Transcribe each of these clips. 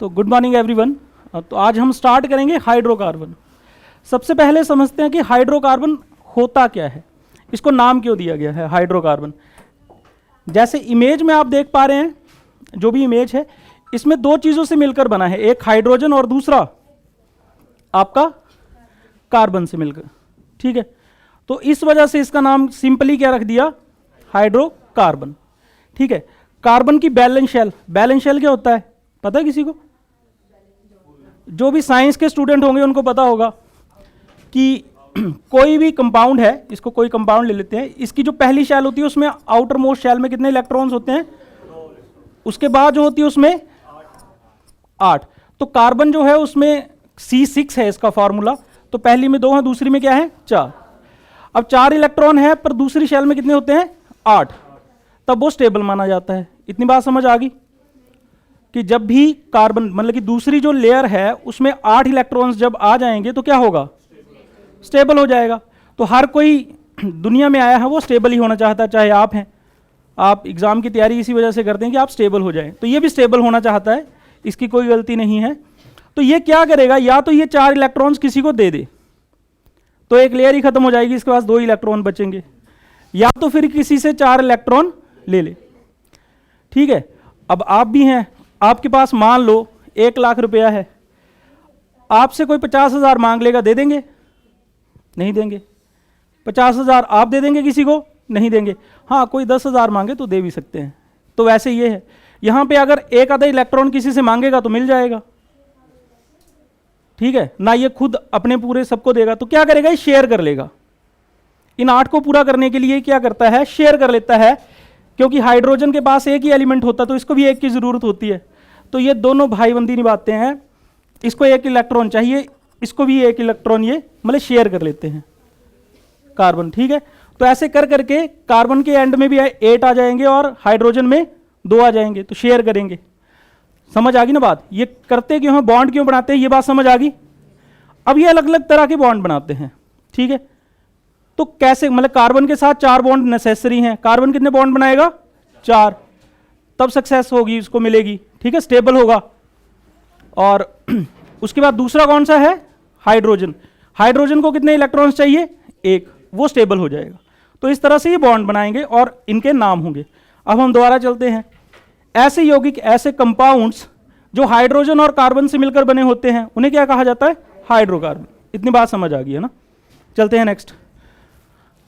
तो good morning everyone. तो आज हम स्टार्ट करेंगे हाइड्रोकार्बन। सबसे पहले समझते हैं कि हाइड्रोकार्बन होता क्या है, इसको नाम क्यों दिया गया है हाइड्रोकार्बन। जैसे इमेज में आप देख पा रहे हैं, जो भी इमेज है इसमें दो चीज़ों से मिलकर बना है, एक हाइड्रोजन और दूसरा आपका कार्बन से मिलकर। ठीक है, तो इस वजह से इसका नाम सिंपली क्या रख दिया, हाइड्रोकार्बन। ठीक है, कार्बन की बैलेंस शेल क्या होता है पता है किसी को? जो भी साइंस के स्टूडेंट होंगे उनको पता होगा कि कोई भी कंपाउंड है, इसको कोई कंपाउंड ले लेते हैं, इसकी जो पहली शेल होती है उसमें आउटर मोस्ट शेल में कितने इलेक्ट्रॉन्स होते हैं, उसके बाद जो होती है उसमें 8। तो कार्बन जो है उसमें C6 है इसका फॉर्मूला, तो पहली में 2 है, दूसरी में क्या है 4। अब 4 इलेक्ट्रॉन है पर दूसरी शेल में कितने होते हैं 8, तब वो स्टेबल माना जाता है। इतनी बात समझ आ गई कि जब भी कार्बन मतलब कि दूसरी जो लेयर है उसमें 8 इलेक्ट्रॉन्स जब आ जाएंगे तो क्या होगा, स्टेबल हो जाएगा। तो हर कोई दुनिया में आया है वो स्टेबल ही होना चाहता है, चाहे आप हैं, आप एग्जाम की तैयारी इसी वजह से करते हैं कि आप स्टेबल हो जाएं, तो ये भी स्टेबल होना चाहता है, इसकी कोई गलती नहीं है। तो ये क्या करेगा, या तो ये 4 इलेक्ट्रॉन्स किसी को दे दे तो एक लेयर ही खत्म हो जाएगी, इसके पास 2 इलेक्ट्रॉन बचेंगे, या तो फिर किसी से 4 इलेक्ट्रॉन ले ले। ठीक है, अब आप भी हैं, आपके पास मान लो 1 लाख रुपया है, आपसे कोई 50,000 मांग लेगा, दे देंगे? नहीं देंगे। 50,000 आप दे देंगे किसी को? नहीं देंगे। हाँ, कोई 10,000 मांगे तो दे भी सकते हैं। तो वैसे ये है, यहां पे अगर एक आधा इलेक्ट्रॉन किसी से मांगेगा तो मिल जाएगा। ठीक है ना, ये खुद अपने पूरे सबको देगा, तो क्या करेगा, ये शेयर कर लेगा। इन 8 को पूरा करने के लिए क्या करता है, शेयर कर लेता है, क्योंकि हाइड्रोजन के पास एक ही एलिमेंट होता है तो इसको भी एक की जरूरत होती है, तो ये दोनों भाईबंदी निभाते हैं। इसको 1 इलेक्ट्रॉन चाहिए, इसको भी 1 इलेक्ट्रॉन, ये मतलब शेयर कर लेते हैं कार्बन। ठीक है, तो ऐसे कर करके कार्बन के एंड में भी 8 आ जाएंगे और हाइड्रोजन में 2 आ जाएंगे, तो शेयर करेंगे। समझ आ गई ना बात? ये करते क्यों हैं, बॉन्ड क्यों बनाते हैं, ये बात समझ आ गई। अब ये अलग अलग तरह के बॉन्ड बनाते हैं। ठीक है, तो कैसे, मतलब कार्बन के साथ 4 बॉन्ड नेसेसरी हैं। कार्बन कितने बॉन्ड बनाएगा, 4, तब सक्सेस होगी, उसको मिलेगी। ठीक है, स्टेबल होगा। और उसके बाद दूसरा कौन सा है, हाइड्रोजन। हाइड्रोजन को कितने इलेक्ट्रॉन्स चाहिए, 1, वो स्टेबल हो जाएगा। तो इस तरह से ये बॉन्ड बनाएंगे और इनके नाम होंगे। अब हम दोबारा चलते हैं। ऐसे यौगिक, ऐसे कंपाउंड्स जो हाइड्रोजन और कार्बन से मिलकर बने होते हैं उन्हें क्या कहा जाता है, हाइड्रोकार्बन। इतनी बात समझ आ गई है ना। चलते हैं नेक्स्ट।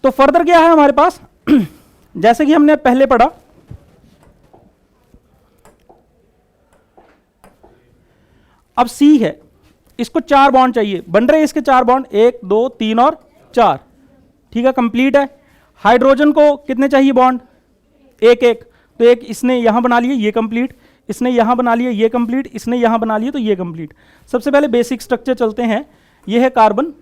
तो फर्दर क्या है हमारे पास जैसे कि हमने पहले पढ़ा, अब C है, इसको 4 बॉन्ड चाहिए, बन रहे हैं इसके 4 बॉन्ड, 1 2 3 और 4। ठीक है, कंप्लीट है। हाइड्रोजन को कितने चाहिए बॉन्ड, 1 1, तो एक इसने यहां बना लिए, ये कंप्लीट, इसने यहां बना लिए, ये कंप्लीट, इसने यहां बना लिए, तो ये कंप्लीट। सबसे पहले बेसिक स्ट्रक्चर चलते हैं। ये है कार्बन,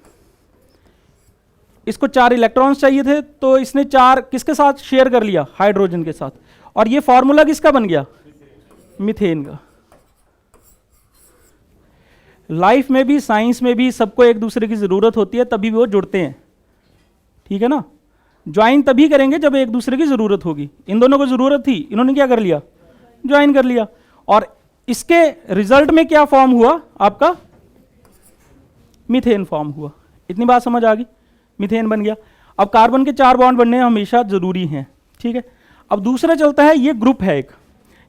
इसको 4 इलेक्ट्रॉन्स चाहिए थे, तो इसने 4 किसके साथ शेयर कर लिया, हाइड्रोजन के साथ। और ये फॉर्मूला किसका बन गया, मीथेन का। लाइफ में भी, साइंस में भी सबको एक दूसरे की जरूरत होती है, तभी वो जुड़ते हैं। ठीक है ना, ज्वाइन तभी करेंगे जब एक दूसरे की जरूरत होगी। इन दोनों को जरूरत थी, इन्होंने क्या कर लिया, ज्वाइन कर लिया, और इसके रिजल्ट में क्या फॉर्म हुआ, आपका मीथेन फॉर्म हुआ। इतनी बात समझ आ गई, मीथेन बन गया। अब कार्बन के 4 बॉन्ड बनने हमेशा जरूरी हैं। ठीक है, अब दूसरा चलता है, ये ग्रुप है एक,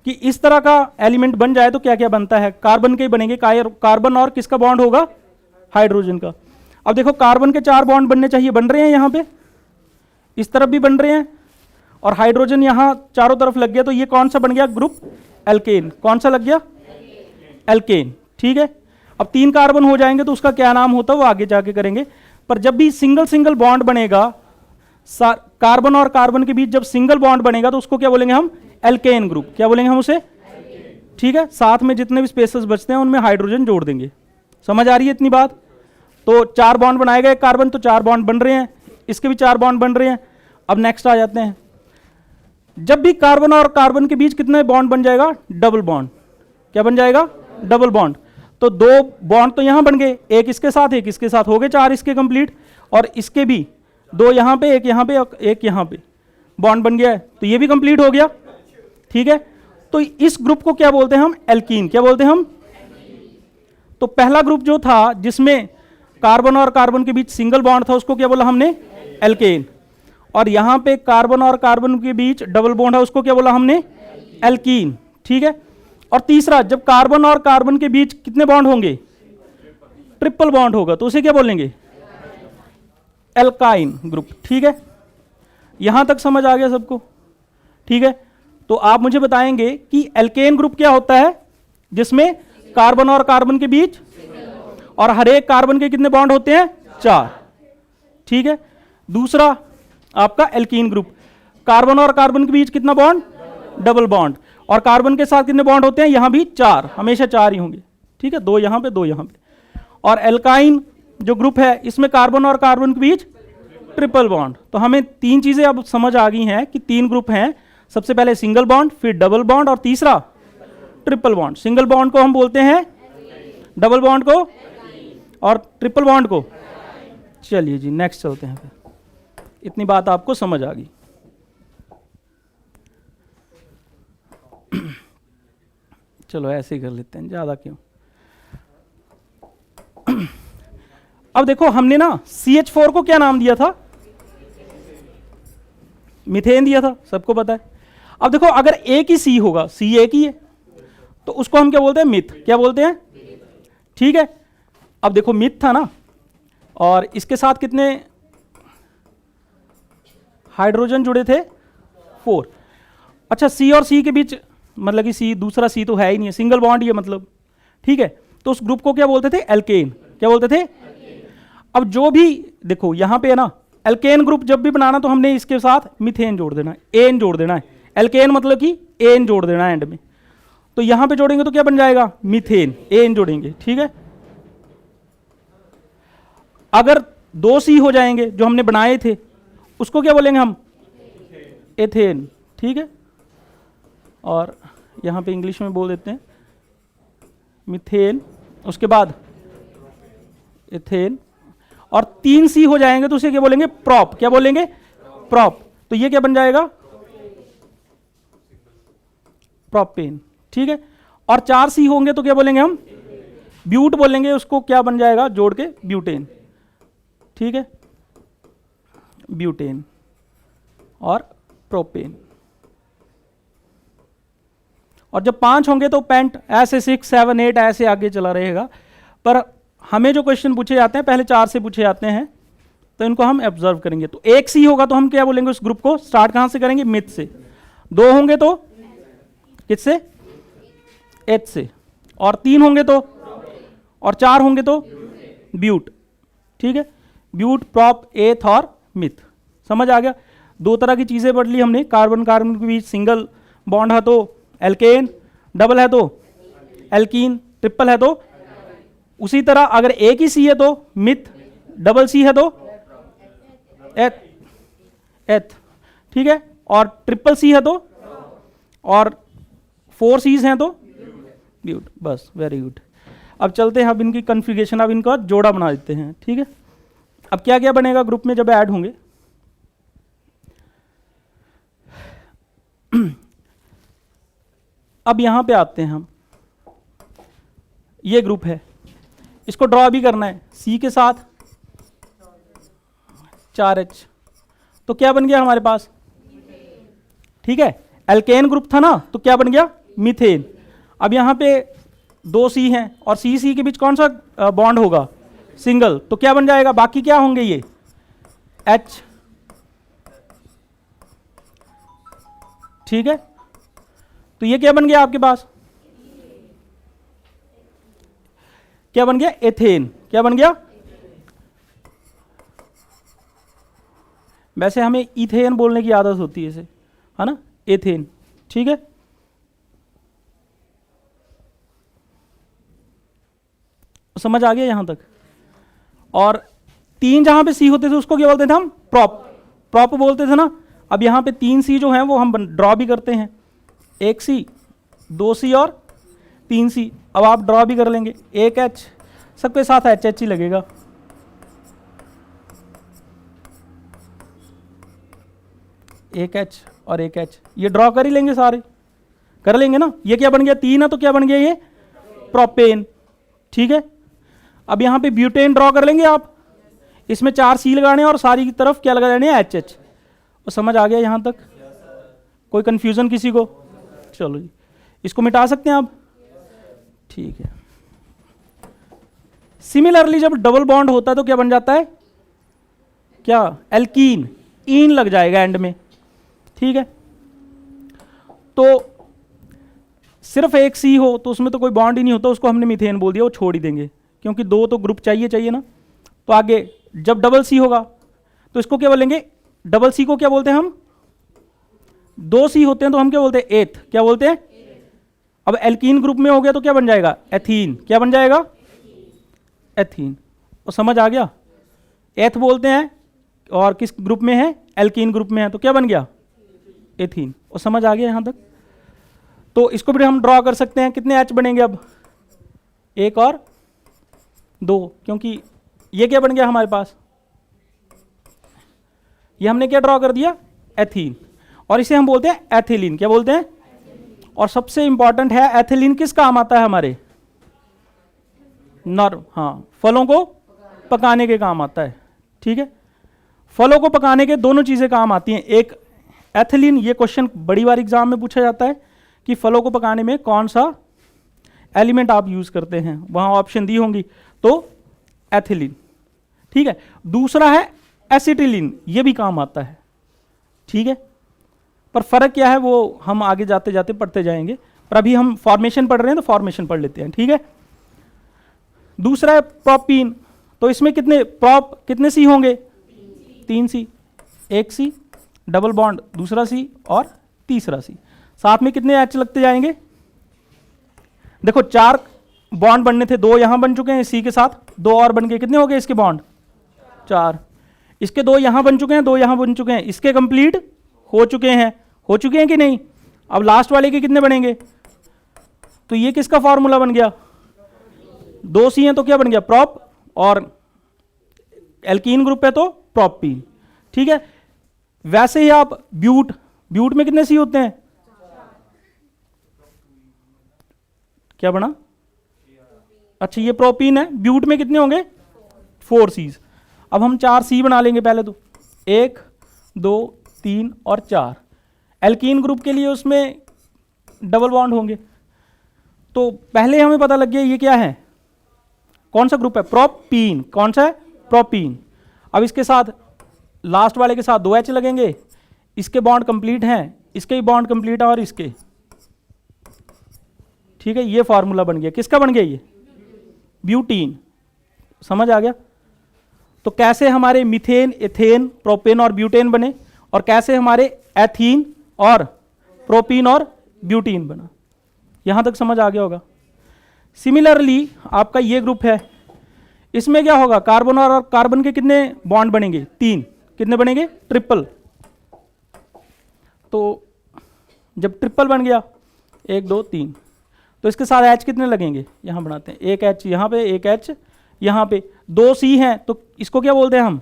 कि इस तरह का एलिमेंट बन जाए तो क्या क्या बनता है, कार्बन के ही बनेंगे। कार्बन और किसका बॉन्ड होगा, हाइड्रोजन का। अब देखो कार्बन के 4 बॉन्ड बनने चाहिए, बन रहे हैं, यहां पे इस तरफ भी बन रहे हैं, और हाइड्रोजन यहां चारों तरफ लग गया, तो ये कौन सा बन गया, ग्रुप एल्केन। कौन सा लग गया, एल्केन। ठीक है, अब 3 कार्बन हो जाएंगे तो उसका क्या नाम होता है वो आगे जाके करेंगे। पर जब भी सिंगल सिंगल बॉन्ड बनेगा, कार्बन और कार्बन के बीच जब सिंगल बॉन्ड बनेगा तो उसको क्या बोलेंगे हम, एल्केन ग्रुप। क्या बोलेंगे हम उसे, ठीक है। साथ में जितने भी स्पेसेस बचते हैं उनमें हाइड्रोजन जोड़ देंगे। समझ आ रही है इतनी बात? तो 4 बॉन्ड बनाएगा एक कार्बन, तो 4 बॉन्ड बन रहे हैं, इसके भी 4 बॉन्ड बन रहे हैं। अब नेक्स्ट आ जाते हैं, जब भी कार्बन और कार्बन के बीच कितने बॉन्ड बन जाएगा, डबल बॉन्ड। क्या बन जाएगा, डबल बॉन्ड। तो 2 बॉन्ड तो यहां बन गए, एक इसके साथ एक इसके साथ, हो गए 4 इसके कंप्लीट, और इसके भी 2 यहां पे, एक यहां पे, एक यहां पे बॉन्ड बन गया है, तो ये भी कंप्लीट हो गया। ठीक है, तो इस ग्रुप को क्या बोलते हैं हम, एल्कीन। क्या बोलते हैं हम, तो पहला ग्रुप जो था जिसमें कार्बन और कार्बन के बीच सिंगल बॉन्ड था उसको क्या बोला हमने, एल्केन। और यहां पे कार्बन और कार्बन के बीच डबल बॉन्ड है उसको क्या बोला हमने, एल्कीन। ठीक है। और तीसरा, जब कार्बन और कार्बन के बीच कितने बॉन्ड होंगे, ट्रिपल बॉन्ड होगा, तो उसे क्या बोलेंगे, एल्काइन ग्रुप। ठीक है, यहां तक समझ आ गया सबको। ठीक है, तो आप मुझे बताएंगे कि एल्केन ग्रुप क्या होता है, जिसमें कार्बन और कार्बन के बीच और हर एक कार्बन के कितने बॉन्ड होते हैं, 4। ठीक है। दूसरा आपका एल्कीन ग्रुप, कार्बन और कार्बन के बीच कितना बॉन्ड, डबल बॉन्ड, और कार्बन के साथ कितने बॉन्ड होते हैं, यहां भी 4, हमेशा 4 ही होंगे। ठीक है, 2 यहां पे 2 यहां पे। और एल्काइन जो ग्रुप है इसमें कार्बन और कार्बन के बीच ट्रिपल बॉन्ड। तो हमें 3 चीजें अब समझ आ गई हैं कि 3 ग्रुप हैं, सबसे पहले सिंगल बॉन्ड, फिर डबल बॉन्ड और तीसरा ट्रिपल बॉन्ड। सिंगल बॉन्ड को हम बोलते हैं, डबल बॉन्ड को और ट्रिपल बॉन्ड को। चलिए जी नेक्स्ट चलते हैं, फिर इतनी बात आपको समझ आ गई। चलो ऐसे ही कर लेते हैं, ज्यादा क्यों। अब देखो हमने ना CH4 को क्या नाम दिया था, मीथेन दिया था, सबको पता है। अब देखो अगर एक ही C होगा, C एक ही है, तो उसको हम क्या बोलते हैं, मिथ। क्या बोलते हैं, ठीक है। अब देखो मिथ था ना, और इसके साथ कितने हाइड्रोजन जुड़े थे, 4। अच्छा C और C के बीच मतलब कि C, दूसरा C तो है ही नहीं है, सिंगल बॉन्ड ही है मतलब। ठीक है, तो उस ग्रुप को क्या बोलते थे, एल्केन। क्या बोलते थे। अब जो भी देखो यहां पे है ना, एल्केन ग्रुप जब भी बनाना तो हमने इसके साथ मीथेन जोड़ देना है, एन जोड़ देना है। एल्केन मतलब कि एन जोड़ देना है एंड में। तो यहां पे जोड़ेंगे तो क्या बन जाएगा, मीथेन, एन जोड़ेंगे। ठीक है। अगर 2 C हो जाएंगे जो हमने बनाए थे, उसको क्या बोलेंगे हम, एथेन। ठीक है, और यहां पे इंग्लिश में बोल देते हैं मीथेन, उसके बाद एथेन। और 3 C हो जाएंगे तो उसे क्या बोलेंगे, प्रॉप। क्या बोलेंगे, प्रॉप। तो ये क्या बन जाएगा, प्रोपेन। ठीक है। और 4 C होंगे तो क्या बोलेंगे हम, ब्यूट बोलेंगे, उसको क्या बन जाएगा जोड़ के, ब्यूटेन। ठीक है, ब्यूटेन और प्रोपेन। और जब 5 होंगे तो पेंट, ऐसे 6, 7, 8 ऐसे आगे चला रहेगा। पर हमें जो क्वेश्चन पूछे जाते हैं पहले 4 से पूछे जाते हैं, तो इनको हम ऑब्जर्व करेंगे। तो 1 C होगा तो हम क्या बोलेंगे, उस ग्रुप को स्टार्ट कहां से करेंगे, मिथ से। 2 होंगे तो किससे, एच से। और 3 होंगे तो, और 4 होंगे तो ब्यूट। ठीक है, ब्यूट, प्रॉप, एथ और मिथ। समझ आ गया। 2 तरह की चीजें पढ़ ली हमने, कार्बन कार्बन के बीच सिंगल बॉन्ड है तो एल्केन, डबल है तो एल्कीन, ट्रिपल है तो। उसी तरह अगर एक ही C है तो मिथ, डबल C है तो एथ, एथ। ठीक है, और ट्रिपल C है तो, और 4 C's हैं तो ब्यूट। बस, वेरी गुड। अब चलते हैं, अब इनकी कन्फिगरेशन, अब इनका जोड़ा बना देते हैं। ठीक है, अब क्या क्या बनेगा ग्रुप में जब ऐड होंगे। अब यहां पे आते हैं हम, ये ग्रुप है, इसको ड्रॉ भी करना है। C के साथ 4H, तो क्या बन गया हमारे पास, ठीक है। एल्केन ग्रुप था ना, तो क्या बन गया, मीथेन। अब यहां पे 2 C हैं और C के बीच कौन सा बॉन्ड होगा, सिंगल, तो क्या बन जाएगा, बाकी क्या होंगे ये H। ठीक है, तो ये क्या बन गया आपके पास, क्या बन गया, एथेन। क्या बन गया, वैसे हमें इथेन बोलने की आदत होती है इसे, है ना, एथेन। ठीक है, समझ आ गया यहां तक। और 3 जहां पे C होते थे उसको क्या बोलते थे हम, प्रॉप, प्रॉप बोलते थे ना। अब यहां पे 3 C जो हैं वो हम ड्रॉ भी करते हैं, 1 C, 2 C और 3 C। अब आप ड्रॉ भी कर लेंगे, 1 H, सबके साथ H ही लगेगा। एक H और एक H, ये ड्रॉ कर ही लेंगे, सारे कर लेंगे ना। ये क्या बन गया, 3 है तो क्या बन गया ये, प्रोपेन। ठीक है, अब यहाँ पे ब्यूटेन ड्रॉ कर लेंगे आप, इसमें 4 सी लगाने और सारी की तरफ क्या लगा देने एच एच। और समझ आ गया यहाँ तक? कोई कंफ्यूजन किसी को? चलो जी, इसको मिटा सकते हैं आप, ठीक है। सिमिलरली जब डबल बॉन्ड होता है तो क्या बन जाता है? क्या? एल्कीन, ईन लग जाएगा एंड में, ठीक है। तो सिर्फ एक सी हो तो उसमें तो कोई बॉन्ड ही नहीं होता, उसको हमने मीथेन बोल दिया, वो छोड़ ही देंगे क्योंकि 2 तो ग्रुप चाहिए ना। तो आगे जब डबल सी होगा तो इसको क्या बोलेंगे? डबल सी को क्या बोलते हैं हम? 2 सी होते हैं तो हम क्या बोलते हैं? एथ, क्या बोलते हैं? अब एल्कीन ग्रुप में हो गया तो क्या बन जाएगा? एथीन, क्या बन जाएगा? एथीन। और समझ आ गया? एथ बोलते हैं और किस ग्रुप में है? एल्कीन ग्रुप में है, तो क्या बन गया? एथीन। और समझ आ गया यहां तक? तो इसको भी हम ड्रॉ कर सकते हैं, कितने एच बनेंगे अब? 1 और 2, क्योंकि ये क्या बन गया हमारे पास? ये हमने क्या ड्रॉ कर दिया? एथीन। और इसे हम बोलते हैं एथिलीन, क्या बोलते हैं? और सबसे इंपॉर्टेंट है, एथिलीन किस काम आता है हमारे? हाँ, फलों को पकाने के काम आता है, ठीक है। फलों को पकाने के दोनों चीजें काम आती हैं। एक एथिलीन, ये क्वेश्चन बड़ी बार एग्जाम में पूछा जाता है कि फलों को पकाने में कौन सा एलिमेंट आप यूज करते हैं, वहां ऑप्शन दी होंगी, तो एथिलीन, ठीक है। दूसरा है एसिटिलीन, ये भी काम आता है, ठीक है। पर फर्क क्या है वो हम आगे जाते जाते पढ़ते जाएंगे, पर अभी हम फॉर्मेशन पढ़ रहे हैं तो फॉर्मेशन पढ़ लेते हैं, ठीक है। दूसरा है प्रोपीन, तो इसमें कितने सी होंगे? 3 सी, 1 सी डबल बॉन्ड, दूसरा सी और तीसरा सी, साथ में कितने एच लगते जाएंगे? देखो 4 बॉन्ड बनने थे, 2 यहां बन चुके हैं सी के साथ, 2 और बन गए, कितने हो गए इसके बॉन्ड? 4। इसके 2 यहां बन चुके हैं, 2 यहां बन चुके हैं, इसके कंप्लीट हो चुके हैं कि नहीं? अब लास्ट वाले के कितने बनेंगे? तो ये किसका फॉर्मूला बन गया? 2 सी हैं तो क्या बन गया? प्रोप, और एल्कीन ग्रुप है तो प्रोपीन, ठीक है। वैसे ही आप ब्यूट में कितने सी होते हैं? क्या बना? अच्छा, ये प्रोपीन है, ब्यूट में कितने होंगे? 4 सीज। अब हम 4 सी बना लेंगे पहले तो, 1 2 3 और 4। एल्कीन ग्रुप के लिए उसमें डबल बॉन्ड होंगे, तो पहले हमें पता लग गया ये क्या है, कौन सा ग्रुप है? प्रोपीन। कौन सा है? प्रोपीन। अब इसके साथ लास्ट वाले के साथ 2 एच लगेंगे, इसके बॉन्ड कंप्लीट हैं, इसके ही बॉन्ड कंप्लीट है और इसके, ठीक है। ये फॉर्मूला बन गया, किसका बन गया? ये ब्यूटीन। समझ आ गया? तो कैसे हमारे मीथेन, एथेन, प्रोपेन और ब्यूटेन बने, और कैसे हमारे एथीन और प्रोपीन और ब्यूटीन बना, यहां तक समझ आ गया होगा। सिमिलरली आपका ये ग्रुप है, इसमें क्या होगा? कार्बन और कार्बन के कितने बॉन्ड बनेंगे? 3। कितने बनेंगे? ट्रिपल। तो जब ट्रिपल बन गया, 1 2 3, तो इसके साथ एच कितने लगेंगे? यहां बनाते हैं, 1 एच यहां पे, 1 एच यहां पे, 2 सी हैं तो इसको क्या बोलते हैं हम?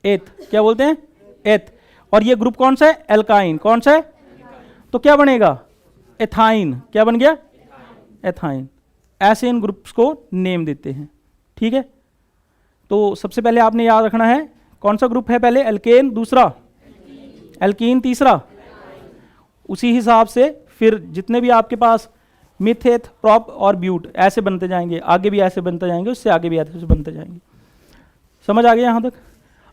एथ, क्या बोलते हैं? एथ। और ये ग्रुप कौन सा है? एल्काइन। कौन सा है? तो क्या बनेगा? एथाइन। क्या बन गया? एथाइन। ऐसे इन ग्रुप्स को नेम देते हैं, ठीक है। तो सबसे पहले आपने याद रखना है कौन सा ग्रुप है? पहले एल्केन, दूसरा एल्कीन, तीसरा। उसी हिसाब से फिर जितने भी आपके पास मिथेथ, प्रोप और ब्यूट ऐसे बनते जाएंगे, आगे भी ऐसे बनते जाएंगे, उससे आगे भी ऐसे बनते जाएंगे। समझ आ गया यहां तक?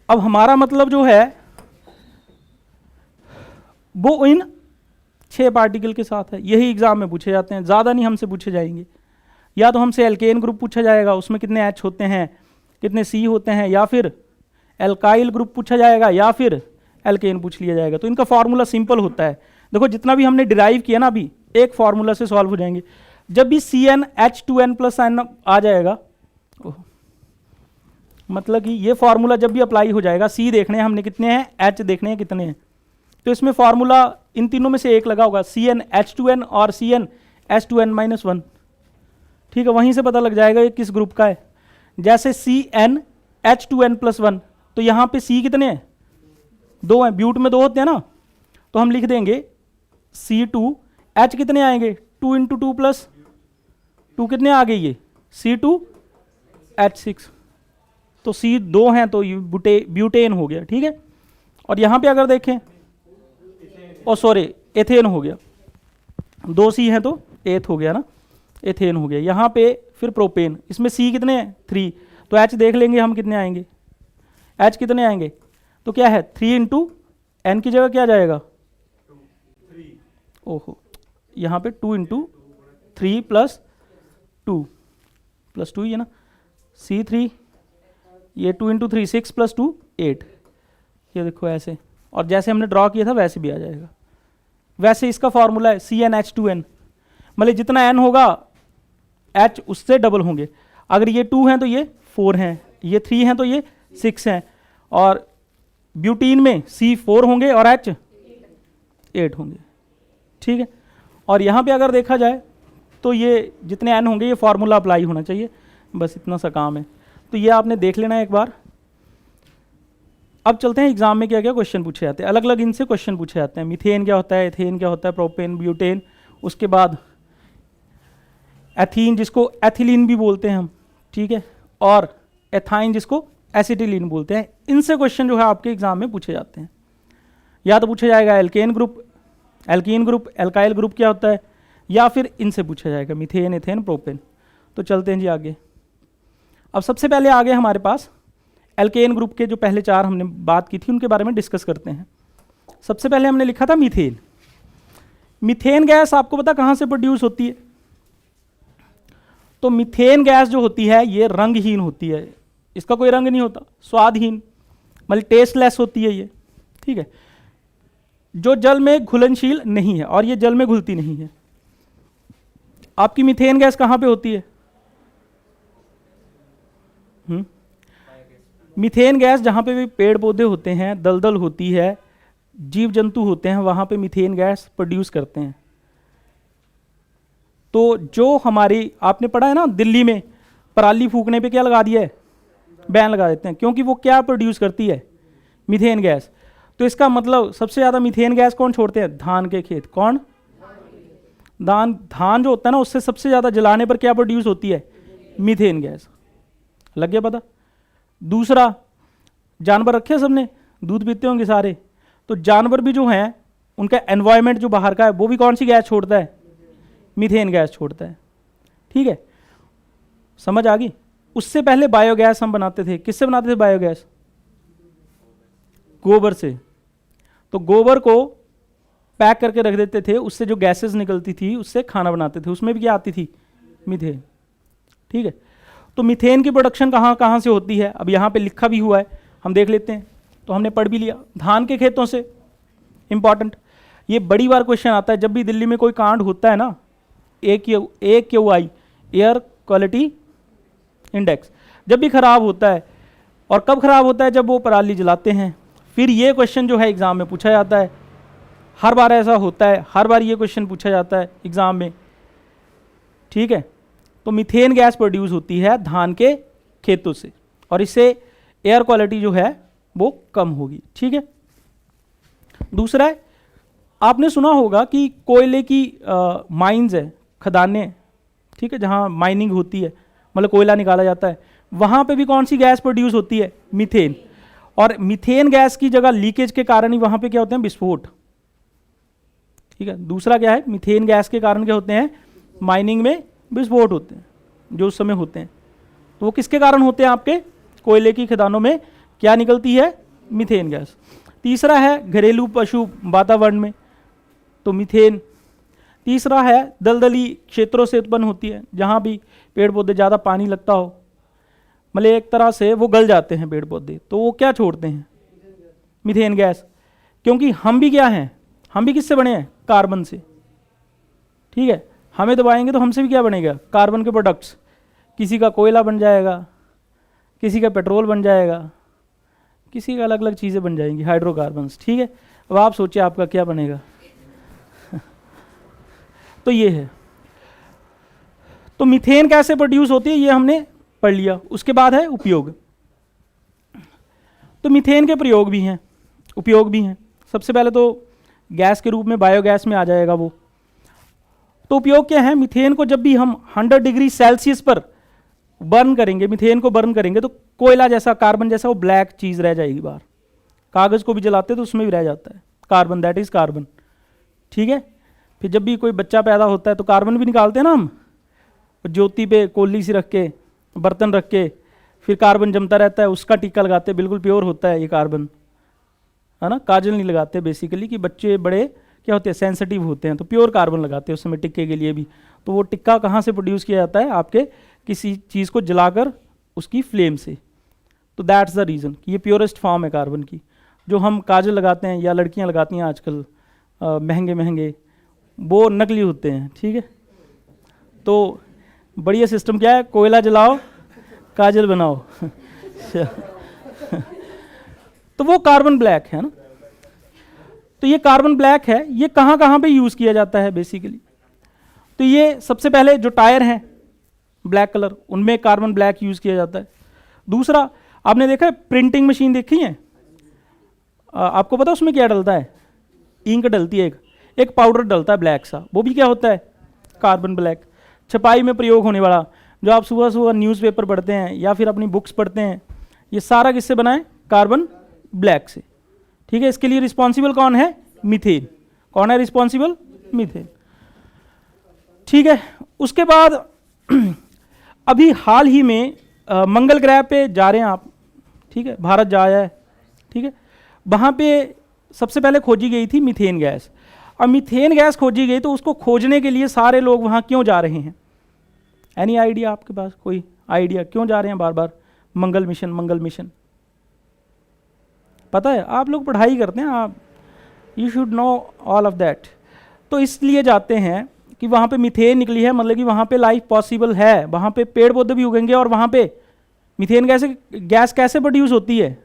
अब हमारा मतलब जो है वो इन 6 पार्टिकल के साथ है, यही एग्जाम में पूछे जाते हैं, ज़्यादा नहीं हमसे पूछे जाएंगे। या तो हमसे एल्केन ग्रुप पूछा जाएगा, उसमें कितने एच होते हैं, कितने सी होते हैं, या फिर एल्काइल ग्रुप पूछा जाएगा, या फिर एल्केन पूछ लिया जाएगा। तो इनका फॉर्मूला सिंपल होता है। देखो जितना भी हमने डिराइव किया ना अभी, एक फॉर्मूला से सॉल्व हो जाएंगे। जब भी CnH2n+n आ जाएगा, मतलब कि ये फॉर्मूला जब भी अप्लाई हो जाएगा, सी देखने हैं हमने कितने हैं, एच देखने हैं कितने हैं, तो इसमें फॉर्मूला इन तीनों में से एक लगा होगा, CnH2n और CnH2n-1, ठीक है। वहीं से पता लग जाएगा ये किस ग्रुप का है। जैसे CnH2n+1, तो यहाँ पे C कितने हैं? 2 हैं, ब्यूट में 2 होते हैं ना, तो हम लिख देंगे C2, H कितने आएंगे? 2 × 2 + 2 कितने आ गए? ये C2H6, तो C दो हैं तो ये ब्यूटेन हो गया, ठीक है। और यहाँ पे अगर देखें, ओ सॉरी एथेन हो गया, 2 C हैं तो एथ हो गया ना, एथेन हो गया। यहाँ पे फिर प्रोपेन, इसमें C कितने हैं 3, तो H देख लेंगे हम कितने आएंगे, H कितने आएंगे, तो क्या है 3 इंटू N की जगह क्या जाएगा, ओहो यहाँ पे 2 इंटू 3 प्लस 2 ही है ना, C3, ये 2 इंटू 3 6 प्लस 2 8, ये देखो ऐसे, और जैसे हमने ड्रॉ किया था वैसे भी आ जाएगा। वैसे इसका फॉर्मूला है CnH2n, मतलब जितना n होगा H उससे डबल होंगे। अगर ये 2 हैं तो ये 4 हैं, ये 3 हैं तो ये 6 हैं, और ब्यूटीन में C 4 होंगे और H 8 होंगे, ठीक है। और यहाँ पे अगर देखा जाए तो ये जितने n होंगे ये फार्मूला अप्लाई होना चाहिए, बस इतना सा काम है। तो ये आपने देख लेना है एक बार। अब चलते हैं एग्जाम में क्या क्या क्वेश्चन पूछे जाते हैं, अलग अलग इनसे क्वेश्चन पूछे जाते हैं। मीथेन क्या होता है, एथेन क्या होता है, प्रोपेन, ब्यूटेन, उसके बाद एथीन जिसको एथिलीन भी बोलते हैं हम, ठीक है, और एथाइन जिसको एसिटिलीन बोलते हैं। इनसे क्वेश्चन जो है आपके एग्जाम में पूछे जाते हैं। या तो पूछा जाएगा alkane group, alkene group, alkyl group क्या होता है, या फिर इनसे पूछा जाएगा मीथेन, एथेन, प्रोपेन। तो चलते हैं जी आगे। अब सबसे पहले आगे हमारे पास एल्केन ग्रुप के जो पहले 4 हमने बात की थी उनके बारे में डिस्कस करते हैं। सबसे पहले हमने लिखा था मीथेन। मीथेन गैस आपको पता कहाँ से प्रोड्यूस होती है, तो मीथेन गैस जो होती है ये रंगहीन होती है, इसका कोई रंग नहीं होता, स्वादहीन, मतलब टेस्टलेस होती है ये, ठीक है, जो जल में घुलनशील नहीं है, और ये जल में घुलती नहीं है। आपकी मीथेन गैस कहाँ पे होती है, मीथेन गैस जहाँ पे भी पेड़ पौधे होते हैं, दलदल होती है, जीव जंतु होते हैं, वहाँ पे मीथेन गैस प्रोड्यूस करते हैं। तो जो हमारी आपने पढ़ा है ना, दिल्ली में पराली फूकने पे क्या लगा दिया है, बैन लगा देते हैं, क्योंकि वो क्या प्रोड्यूस करती है, मीथेन गैस। तो इसका मतलब सबसे ज़्यादा मीथेन गैस कौन छोड़ते हैं, धान के खेत। कौन, धान जो होता है ना, उससे सबसे ज़्यादा जलाने पर क्या प्रोड्यूस होती है, मीथेन गैस। लग गया पता। दूसरा, जानवर रखे सबने, दूध पीते होंगे सारे, तो जानवर भी जो हैं उनका एनवायरनमेंट जो बाहर का है वो भी कौन सी गैस छोड़ता है, मीथेन गैस छोड़ता है, ठीक है, समझ आ गई। उससे पहले बायोगैस हम बनाते थे, किससे बनाते थे बायोगैस, गोबर से। तो गोबर को पैक करके रख देते थे, उससे जो गैसेस निकलती थी उससे खाना बनाते थे, उसमें भी क्या आती थी, मीथेन, ठीक है। तो मीथेन की प्रोडक्शन कहाँ कहाँ से होती है, अब यहाँ पे लिखा भी हुआ है, हम देख लेते हैं। तो हमने पढ़ भी लिया, धान के खेतों से, इंपॉर्टेंट। ये बड़ी बार क्वेश्चन आता है जब भी दिल्ली में कोई कांड होता है ना, AQI, एयर क्वालिटी इंडेक्स, जब भी खराब होता है, और कब खराब होता है, जब वो पराली जलाते हैं। फिर ये क्वेश्चन जो है एग्जाम में पूछा जाता है, हर बार ऐसा होता है, हर बार ये क्वेश्चन पूछा जाता है एग्जाम में, ठीक है। तो मीथेन गैस प्रोड्यूस होती है धान के खेतों से, और इससे एयर क्वालिटी जो है वो कम होगी, ठीक है। दूसरा है, आपने सुना होगा कि कोयले की माइंस है, खदानें, ठीक है, जहाँ माइनिंग होती है, मतलब कोयला निकाला जाता है, वहाँ पे भी कौन सी गैस प्रोड्यूस होती है, मीथेन। और मीथेन गैस की जगह लीकेज के कारण ही वहाँ पे क्या होते हैं, विस्फोट, ठीक है। दूसरा क्या है, मीथेन गैस के कारण क्या होते हैं, माइनिंग में विस्फोट होते हैं जो उस समय होते हैं। तो वो किसके कारण होते हैं, आपके कोयले की खदानों में क्या निकलती है, मीथेन गैस। तीसरा है घरेलू पशु वातावरण में, तो मीथेन। तीसरा है दलदली क्षेत्रों से उत्पन्न होती है, जहाँ भी पेड़ पौधे ज़्यादा पानी लगता हो, मतलब एक तरह से वो गल जाते हैं पेड़ पौधे, तो वो क्या छोड़ते हैं, मीथेन गैस। क्योंकि हम भी क्या हैं, हम भी किससे बने हैं, कार्बन से, ठीक है। हमें दबाएंगे तो हमसे भी क्या बनेगा, कार्बन के प्रोडक्ट्स, किसी का कोयला बन जाएगा, किसी का पेट्रोल बन जाएगा, किसी का अलग अलग चीज़ें बन जाएंगी, हाइड्रोकार्बन्स, ठीक है। अब आप सोचिए आपका क्या बनेगा। तो ये है, तो मीथेन कैसे प्रोड्यूस होती है ये हमने पढ़ लिया। उसके बाद है उपयोग। तो मीथेन के प्रयोग भी हैं, उपयोग भी हैं। सबसे पहले तो गैस के रूप में बायोगैस में आ जाएगा वो। तो उपयोग क्या है, मीथेन को जब भी हम 100 डिग्री सेल्सियस पर बर्न करेंगे, मीथेन को बर्न करेंगे तो कोयला जैसा, कार्बन जैसा वो ब्लैक चीज रह जाएगी बाहर। कागज को भी जलाते हैं तो उसमें भी रह जाता है कार्बन, दैट इज कार्बन। ठीक है, फिर जब भी कोई बच्चा पैदा होता है तो कार्बन भी निकालते हैं ना हम, ज्योति पे कोली सी रख के, बर्तन रख के, फिर कार्बन जमता रहता है, उसका टीका लगाते हैं, बिल्कुल प्योर होता है ये कार्बन, है ना। काजल नहीं लगाते बेसिकली कि बच्चे बड़े क्या होते हैं, सेंसिटिव होते हैं, तो प्योर कार्बन लगाते हैं उस समय टिक्के के लिए भी। तो वो टिक्का कहाँ से प्रोड्यूस किया जाता है, आपके किसी चीज़ को जलाकर उसकी फ्लेम से। तो दैट्स द रीज़न कि ये प्योरेस्ट फॉर्म है कार्बन की। जो हम काजल लगाते हैं या लड़कियां लगाती हैं आजकल महंगे महंगे, वो नकली होते हैं। ठीक है, तो बढ़िया सिस्टम क्या है, कोयला जलाओ काजल बनाओ तो वो कार्बन ब्लैक है ना। तो ये कार्बन ब्लैक है, ये कहाँ कहाँ पे यूज़ किया जाता है बेसिकली। तो ये सबसे पहले जो टायर हैं ब्लैक कलर, उनमें कार्बन ब्लैक यूज़ किया जाता है। दूसरा आपने देखा है प्रिंटिंग मशीन देखी है, आपको पता है उसमें क्या डलता है, इंक डलती है, एक पाउडर डलता है ब्लैक सा, वो भी क्या होता है, कार्बन ब्लैक। छपाई में प्रयोग होने वाला, जो आप सुबह सुबह न्यूज़पेपर पढ़ते हैं या फिर अपनी बुक्स पढ़ते हैं, ये सारा किससे बना है, कार्बन ब्लैक से। ठीक है, इसके लिए रिस्पॉन्सिबल कौन है, मीथेन। कौन है रिस्पॉन्सिबल, मीथेन। ठीक है, उसके बाद अभी हाल ही में मंगल ग्रह पे जा रहे हैं आप, ठीक है, भारत जा आया है। ठीक है, वहाँ पे सबसे पहले खोजी गई थी मीथेन गैस। अब मीथेन गैस खोजी गई तो उसको खोजने के लिए सारे लोग वहाँ क्यों जा रहे हैं, एनी आइडिया आपके पास, कोई आइडिया क्यों जा रहे हैं बार बार मंगल मिशन, मंगल मिशन? पता है, आप लोग पढ़ाई करते हैं, आप you should know all of that. तो इसलिए जाते हैं कि वहाँ पे मीथेन निकली है, मतलब कि वहाँ पे लाइफ पॉसिबल है, वहाँ पे पेड़ पौधे भी उगेंगे। और वहाँ पे मीथेन गैस कैसे प्रोड्यूस होती है,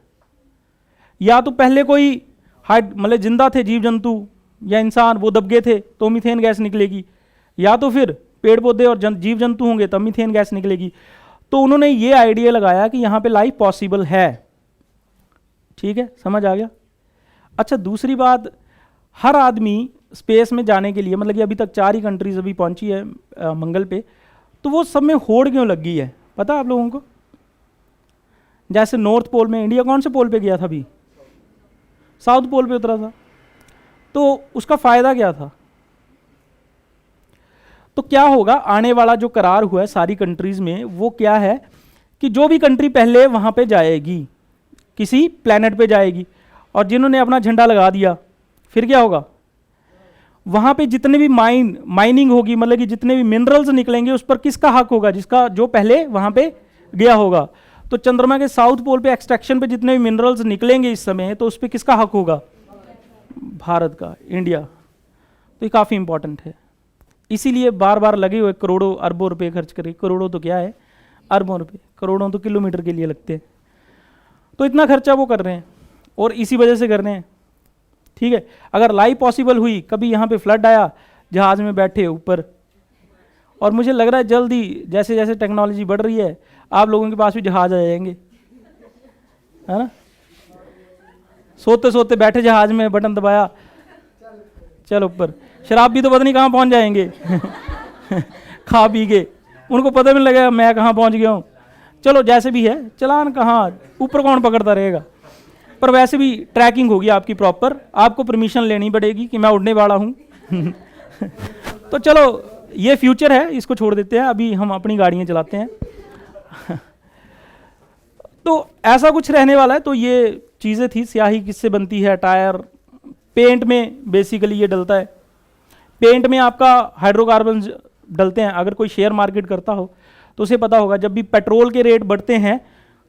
या तो पहले कोई मतलब जिंदा थे जीव जंतु या इंसान, वो दब गए थे तो मीथेन गैस निकलेगी, या तो फिर पेड़ पौधे और जीव जंतु होंगे तब मीथेन गैस निकलेगी। तो उन्होंने ये आइडिया लगाया कि यहाँ पे लाइफ पॉसिबल है। ठीक है, समझ आ गया। अच्छा, दूसरी बात, हर आदमी स्पेस में जाने के लिए, मतलब कि अभी तक 4 ही कंट्रीज अभी पहुंची है मंगल पे, तो वो सब में होड़ क्यों लग गई है पता आप लोगों को? जैसे नॉर्थ पोल में, इंडिया कौन से पोल पे गया था अभी, साउथ पोल पे उतरा था, तो उसका फायदा क्या था? तो क्या होगा, आने वाला जो करार हुआ है सारी कंट्रीज में, वो क्या है कि जो भी कंट्री पहले वहां पे जाएगी, किसी प्लेनेट पे जाएगी, और जिन्होंने अपना झंडा लगा दिया, फिर क्या होगा, वहां पे जितने भी माइनिंग होगी, मतलब कि जितने भी मिनरल्स निकलेंगे उस पर किसका हक होगा, जिसका जो पहले वहां पे गया होगा। तो चंद्रमा के साउथ पोल पे एक्सट्रैक्शन पे जितने भी मिनरल्स निकलेंगे इस समय, तो उस पर किसका हक होगा, भारत का, इंडिया। तो ये काफ़ी इंपॉर्टेंट है, इसीलिए बार बार लगे हुए करोड़ों अरबों रुपए खर्च करें, करोड़ों तो क्या है, अरबों रुपए, करोड़ों तो किलोमीटर के लिए लगते हैं। तो इतना खर्चा वो कर रहे हैं और इसी वजह से कर रहे हैं। ठीक है, अगर लाइफ पॉसिबल हुई, कभी यहाँ पे फ्लड आया, जहाज में बैठे ऊपर, और मुझे लग रहा है जल्दी जैसे जैसे टेक्नोलॉजी बढ़ रही है आप लोगों के पास भी जहाज आ जाएंगे, है ना। सोते सोते बैठे जहाज में, बटन दबाया, चल ऊपर। शराब भी तो पता नहीं कहाँ पहुँच जाएंगे खा पी के, उनको पता भी नहीं लगेगा मैं कहाँ पहुँच गया हूँ। चलो जैसे भी है, चलान कहाँ, ऊपर कौन पकड़ता रहेगा। पर वैसे भी ट्रैकिंग होगी आपकी प्रॉपर, आपको परमिशन लेनी पड़ेगी कि मैं उड़ने वाला हूँ तो चलो ये फ्यूचर है, इसको छोड़ देते हैं, अभी हम अपनी गाड़ियाँ चलाते हैं तो ऐसा कुछ रहने वाला है। तो ये चीज़ें थी, स्याही किससे बनती है, टायर, पेंट में बेसिकली ये डलता है। पेंट में आपका हाइड्रोकार्बन डलते हैं। अगर कोई शेयर मार्केट करता हो तो उसे पता होगा, जब भी पेट्रोल के रेट बढ़ते हैं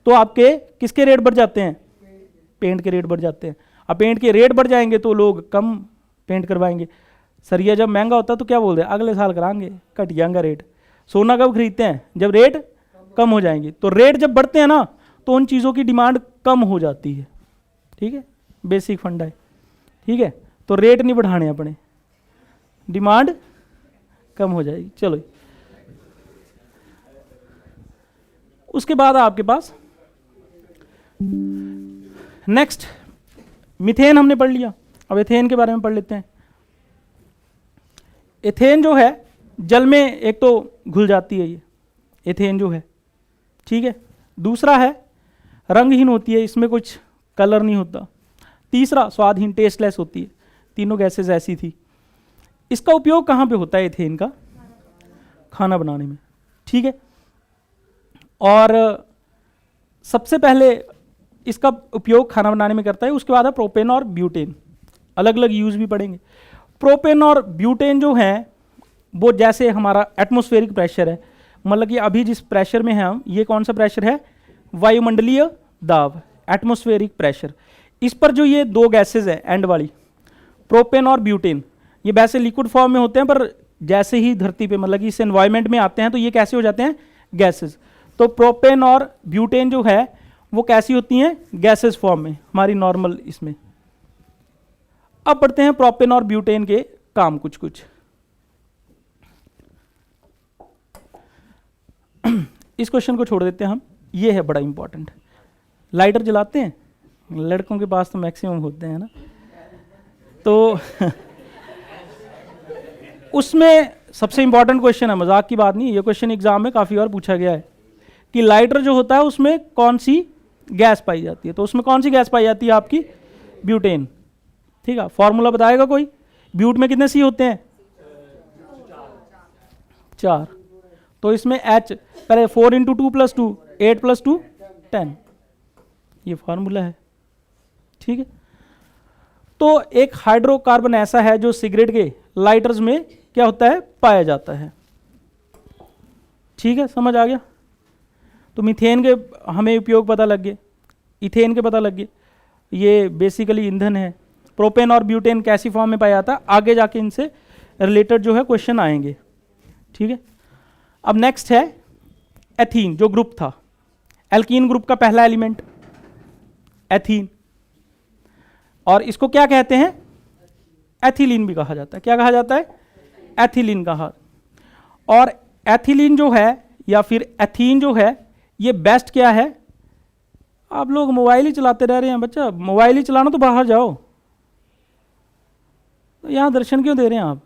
तो आपके किसके रेट बढ़ जाते हैं, पेंट के रेट बढ़ जाते हैं। अब पेंट के रेट बढ़ जाएंगे तो लोग कम पेंट करवाएंगे। सरिया जब महंगा होता है तो क्या बोलते हैं, अगले साल कराएंगे, घट जाएगा रेट। सोना कब खरीदते हैं, जब रेट कम हो जाएंगे। तो रेट जब बढ़ते हैं ना तो उन चीज़ों की डिमांड कम हो जाती है। ठीक है, बेसिक फंडा है। ठीक है, तो रेट नहीं बढ़ाने अपने, डिमांड कम हो जाएगी। चलो, उसके बाद आपके पास नेक्स्ट मीथेन हमने पढ़ लिया। अब एथेन के बारे में पढ़ लेते हैं। एथेन जो है जल में एक तो घुल जाती है, ये एथेन जो है ठीक है। दूसरा है रंगहीन होती है, इसमें कुछ कलर नहीं होता। तीसरा स्वादहीन, टेस्टलेस होती है। तीनों गैसेज ऐसी थी। इसका उपयोग कहाँ पे होता है एथेन का? खाना बनाने में, ठीक है। और सबसे पहले इसका उपयोग खाना बनाने में करता है। उसके बाद है प्रोपेन और ब्यूटेन, अलग अलग यूज भी पढ़ेंगे। प्रोपेन और ब्यूटेन जो हैं वो जैसे हमारा एटमॉस्फेरिक प्रेशर है, मतलब कि अभी जिस प्रेशर में है हम, ये कौन सा प्रेशर है? वायुमंडलीय दाब, एटमॉस्फेरिक प्रेशर। इस पर जो ये दो गैसेज है एंड वाली, प्रोपेन और ब्यूटेन, ये वैसे लिक्विड फॉर्म में होते हैं, पर जैसे ही धरती पे मतलब कि इस एनवायरमेंट में आते हैं तो ये कैसे हो जाते हैं? गैसेज। तो प्रोपेन और ब्यूटेन जो है वो कैसी होती हैं? गैसेज फॉर्म में, हमारी नॉर्मल इसमें। अब पढ़ते हैं प्रोपेन और ब्यूटेन के काम कुछ कुछ। इस क्वेश्चन को छोड़ देते हैं हम, ये है बड़ा इंपॉर्टेंट। लाइटर जलाते हैं, लड़कों के पास तो मैक्सिमम होते हैं ना, तो उसमें सबसे इंपॉर्टेंट क्वेश्चन है, मजाक की बात नहीं, ये क्वेश्चन एग्जाम में काफ़ी बार पूछा गया है कि लाइटर जो होता है उसमें कौन सी गैस पाई जाती है? तो उसमें कौन सी गैस पाई जाती है आपकी? ब्यूटेन, ठीक है। फॉर्मूला बताएगा कोई? ब्यूट में कितने सी होते हैं? 4। तो इसमें H पहले 4 × 2 + 2, 8 + 2 10, ये फॉर्मूला है, ठीक है। तो एक हाइड्रोकार्बन ऐसा है जो सिगरेट के लाइटर्स में क्या होता है? पाया जाता है, ठीक है, समझ आ गया। तो मीथेन के हमें उपयोग पता लग गए, इथेन के पता लग गए, ये बेसिकली ईंधन है। प्रोपेन और ब्यूटेन कैसी फॉर्म में पाया जाता है, आगे जाके इनसे रिलेटेड जो है क्वेश्चन आएंगे, ठीक है। अब नेक्स्ट है एथीन, जो ग्रुप था, एल्कीन ग्रुप का पहला एलिमेंट एथीन, और इसको क्या कहते हैं? एथिलीन भी कहा जाता है। क्या कहा जाता है? एथिलीन कहा। और एथिलीन जो है या फिर एथीन जो है, ये बेस्ट क्या है? आप लोग मोबाइल ही चलाते रह रहे हैं बच्चा, मोबाइल ही चलाना तो बाहर जाओ, तो यहाँ दर्शन क्यों दे रहे हैं आप?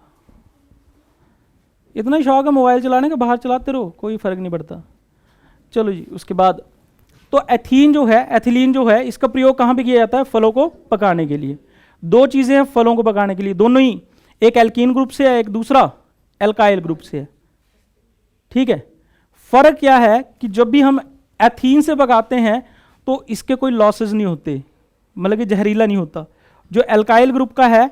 इतना ही शौक है मोबाइल चलाने का, बाहर चलाते रहो, कोई फर्क नहीं पड़ता। चलो जी, उसके बाद तो एथीन जो है, एथिलीन जो है, इसका प्रयोग कहाँ पे किया जाता है? फलों को पकाने के लिए। दो चीज़ें हैं फलों को पकाने के लिए, दोनों ही, एक एल्कीन ग्रुप से है, एक दूसरा एल्काइल ग्रुप से है, ठीक है। फर्क क्या है कि जब भी हम एथीन से पकाते हैं तो इसके कोई लॉसेज नहीं होते, मतलब कि जहरीला नहीं होता। जो एल्काइल ग्रुप का है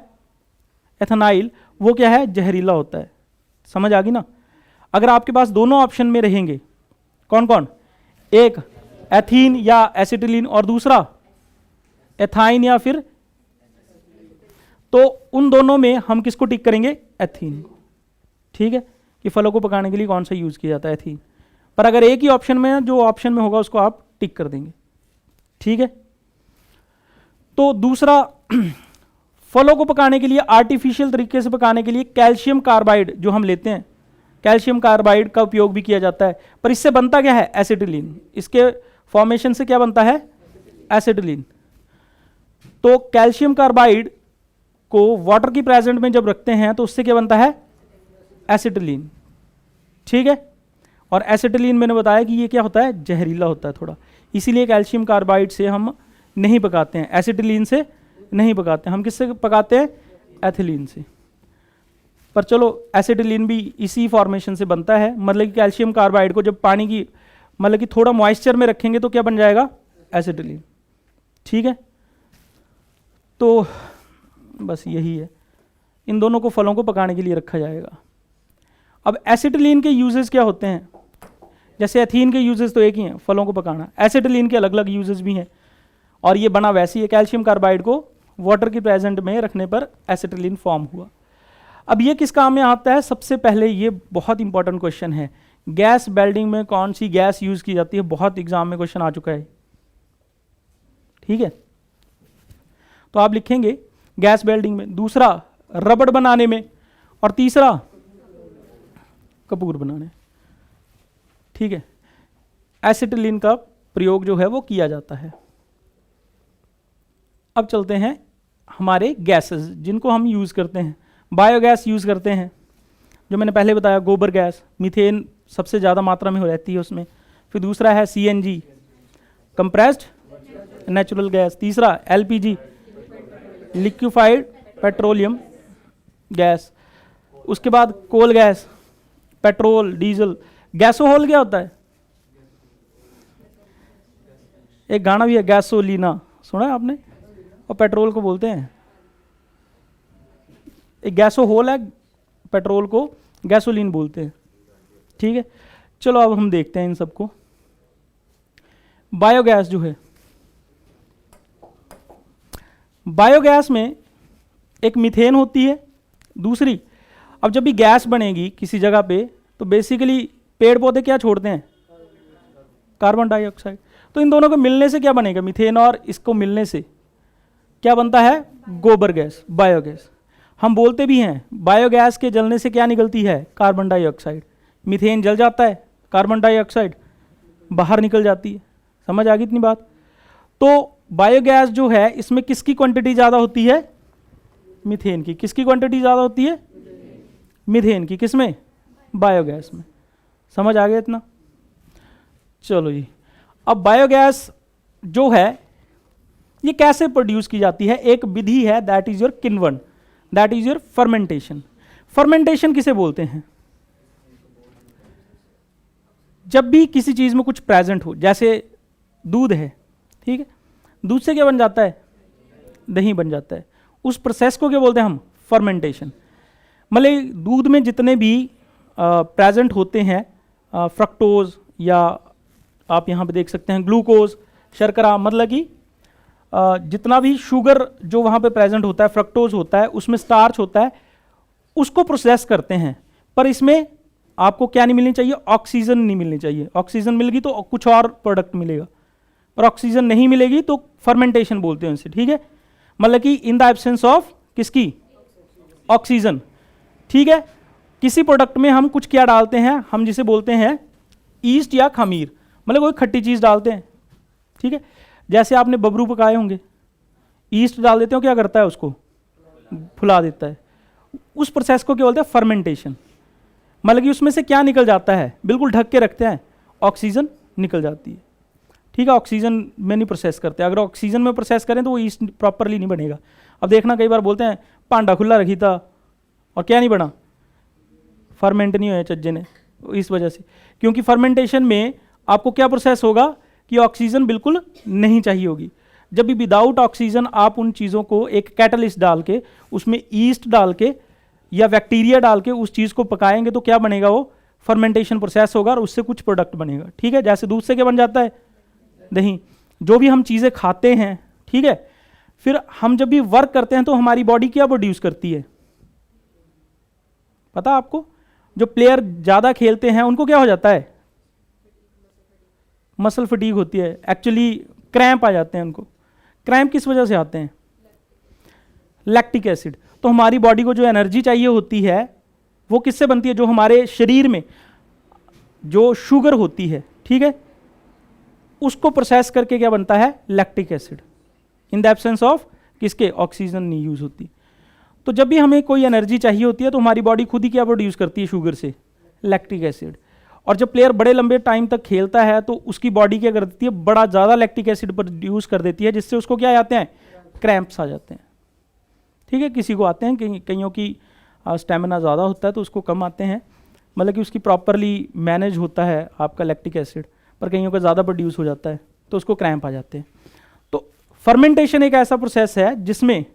एथेनाइल, वो क्या है? जहरीला होता है। समझ आ गई ना? अगर आपके पास दोनों ऑप्शन में रहेंगे, कौन कौन? एक एथीन या एसिटिलीन और दूसरा एथाइन या फिर, तो उन दोनों में हम किसको टिक करेंगे? एथीन को, ठीक है, कि फलों को पकाने के लिए कौन सा यूज किया जाता है? एथीन। पर अगर एक ही ऑप्शन में है, जो ऑप्शन में होगा उसको आप टिक कर देंगे, ठीक है। तो दूसरा, फलों को पकाने के लिए आर्टिफिशियल तरीके से पकाने के लिए कैल्शियम कार्बाइड जो हम लेते हैं, कैल्शियम कार्बाइड का उपयोग भी किया जाता है। पर इससे बनता क्या है? एसिटिलीन। इसके फॉर्मेशन से क्या बनता है? एसिटिलीन। तो कैल्शियम कार्बाइड को वाटर की प्रेजेंट में जब रखते हैं तो उससे क्या बनता है? एसिटिलीन, ठीक है। और एसिटिलीन मैंने बताया कि ये क्या होता है? जहरीला होता है थोड़ा, इसीलिए कैल्शियम कार्बाइड से हम नहीं पकाते हैं, एसिटिलीन से नहीं पकाते हैं। हम किससे पकाते हैं? एथिलीन से। पर चलो, एसिटिलीन भी इसी फॉर्मेशन से बनता है, मतलब कि कैल्शियम कार्बाइड को जब पानी की, मतलब कि थोड़ा मॉइस्चर में रखेंगे तो क्या बन जाएगा? एसिटिलीन, ठीक है। तो बस यही है, इन दोनों को फलों को पकाने के लिए रखा जाएगा। अब एसिटिलीन के यूजेस क्या होते हैं? जैसे एथीन के यूजेस तो एक ही हैं, फलों को पकाना। एसिटिलीन के अलग अलग यूजेस भी हैं, और ये बना वैसे ही है, कैल्शियम कार्बाइड को वाटर की प्रेजेंट में रखने पर एसिटिलीन फॉर्म हुआ। अब ये किस काम में आता है? सबसे पहले ये बहुत इंपॉर्टेंट क्वेश्चन है, गैस वेल्डिंग में कौन सी गैस यूज की जाती है? बहुत एग्जाम में क्वेश्चन आ चुका है, ठीक है। तो आप लिखेंगे गैस वेल्डिंग में, दूसरा रबड़ बनाने में, और तीसरा कपूर बनाने, ठीक है। एसिटिलीन का प्रयोग जो है वो किया जाता है। अब चलते हैं हमारे गैसेस जिनको हम यूज़ करते हैं। बायोगैस यूज़ करते हैं, जो मैंने पहले बताया, गोबर गैस, मीथेन सबसे ज़्यादा मात्रा में हो रहती है उसमें, फिर दूसरा है CNG कंप्रेस्ड नेचुरल गैस, तीसरा LPG लिक्विफाइड पेट्रोलियम गैस, उसके बाद कोल गैस, पेट्रोल, डीजल, गैसोहोल क्या होता है? एक गाना भी है गैसोलीना, सुना है आपने? और पेट्रोल को बोलते हैं, एक गैसोहोल है, पेट्रोल को गैसोलीन बोलते हैं। ठीक है, चलो अब हम देखते हैं इन सबको। बायोगैस जो है, बायोगैस में एक मीथेन होती है, दूसरी, अब जब भी गैस बनेगी किसी जगह पे तो बेसिकली पेड़ पौधे क्या छोड़ते हैं? Carbon dioxide. तो इन दोनों को मिलने से क्या बनेगा? मीथेन और इसको मिलने से क्या बनता है? गोबर गैस, बायोगैस। हम बोलते भी हैं बायोगैस के जलने से क्या निकलती है? Carbon dioxide. मीथेन जल जाता है, कार्बन डाइऑक्साइड बाहर निकल जाती है। समझ आ गई इतनी बात? तो बायोगैस जो है इसमें किसकी क्वांटिटी ज़्यादा होती है? मीथेन की। किसकी क्वांटिटी ज़्यादा होती है? मीथेन की। किसमें? बायोगैस में। समझ आ गया इतना? चलो जी, अब बायोगैस जो है ये कैसे प्रोड्यूस की जाती है? एक विधि है, दैट इज योर किण्वन, that is your fermentation. Fermentation किसे बोलते हैं? जब भी किसी चीज में कुछ प्रेजेंट हो, जैसे दूध है, ठीक है, दूध से क्या बन जाता है? दही बन जाता है। उस प्रोसेस को क्या बोलते हैं हम? फर्मेंटेशन। मतलब दूध में जितने भी प्रेजेंट होते हैं, फ्रक्टोज या आप यहाँ पे देख सकते हैं ग्लूकोज, शर्करा, मतलब कि जितना भी शुगर जो वहाँ पे प्रेजेंट होता है, फ्रक्टोज होता है, उसमें स्टार्च होता है, उसको प्रोसेस करते हैं। पर इसमें आपको क्या नहीं मिलनी चाहिए? ऑक्सीजन नहीं मिलनी चाहिए। ऑक्सीजन मिल गई तो कुछ और प्रोडक्ट मिलेगा, और ऑक्सीजन नहीं मिलेगी तो फर्मेंटेशन बोलते हैं इसे। ठीक है, मतलब कि इन द एब्सेंस ऑफ किसकी? ऑक्सीजन। ठीक है, किसी प्रोडक्ट में हम कुछ क्या डालते हैं? हम जिसे बोलते हैं ईस्ट या खमीर, मतलब कोई खट्टी चीज़ डालते हैं। ठीक है, जैसे आपने बबरू पकाए होंगे, ईस्ट डाल देते हो, क्या करता है? उसको फुला देता है। उस प्रोसेस को क्या बोलते हैं? फर्मेंटेशन। मतलब कि उसमें से क्या निकल जाता है? बिल्कुल ढक के रखते हैं, ऑक्सीजन निकल जाती है। ठीक है, ऑक्सीजन में नहीं प्रोसेस करते। अगर ऑक्सीजन में प्रोसेस करें तो वो ईस्ट प्रॉपरली नहीं बनेगा। अब देखना, कई बार बोलते हैं पांडा खुला रखी था और क्या नहीं बना? फर्मेंट नहीं हुआ चज्जे ने, इस वजह से। क्योंकि फर्मेंटेशन में आपको क्या प्रोसेस होगा कि ऑक्सीजन बिल्कुल नहीं चाहिए होगी। जब भी विदाउट ऑक्सीजन आप उन चीज़ों को एक कैटलिस्ट डाल के, उसमें ईस्ट डाल के या बैक्टीरिया डाल के उस चीज़ को पकाएंगे तो क्या बनेगा? वो फर्मेंटेशन प्रोसेस होगा और उससे कुछ प्रोडक्ट बनेगा। ठीक है, जैसे दूध से क्या बन जाता है? दही। जो भी हम चीज़ें खाते हैं, ठीक है, फिर हम जब भी वर्क करते हैं तो हमारी बॉडी क्या प्रोड्यूस करती है? पता आपको? जो प्लेयर ज़्यादा खेलते हैं उनको क्या हो जाता है? मसल फटीग होती है, एक्चुअली क्रैम्प आ जाते हैं उनको। क्रैम्प किस वजह से आते हैं? Lactic acid. तो हमारी बॉडी को जो एनर्जी चाहिए होती है वो किससे बनती है? जो हमारे शरीर में जो शुगर होती है, ठीक है, उसको प्रोसेस करके क्या बनता है? Lactic acid. In the absence of किसके? ऑक्सीजन नहीं यूज होती। तो जब भी हमें कोई एनर्जी चाहिए होती है तो हमारी बॉडी खुद ही क्या प्रोड्यूस करती है? शुगर से लैक्टिक एसिड। और जब प्लेयर बड़े लंबे टाइम तक खेलता है तो उसकी बॉडी क्या कर देती है? बड़ा ज़्यादा लैक्टिक एसिड प्रोड्यूस कर देती है, जिससे उसको क्या आते हैं? क्रैम्प्स आ जाते हैं। ठीक है, किसी को आते हैं, कईयों की स्टेमिना ज़्यादा होता है तो उसको कम आते हैं, मतलब कि उसकी प्रॉपरली मैनेज होता है आपका लैक्टिक एसिड, पर कईयों का ज़्यादा प्रोड्यूस हो जाता है तो उसको क्रैम्प आ जाते हैं। तो फर्मेंटेशन एक ऐसा प्रोसेस है जिसमें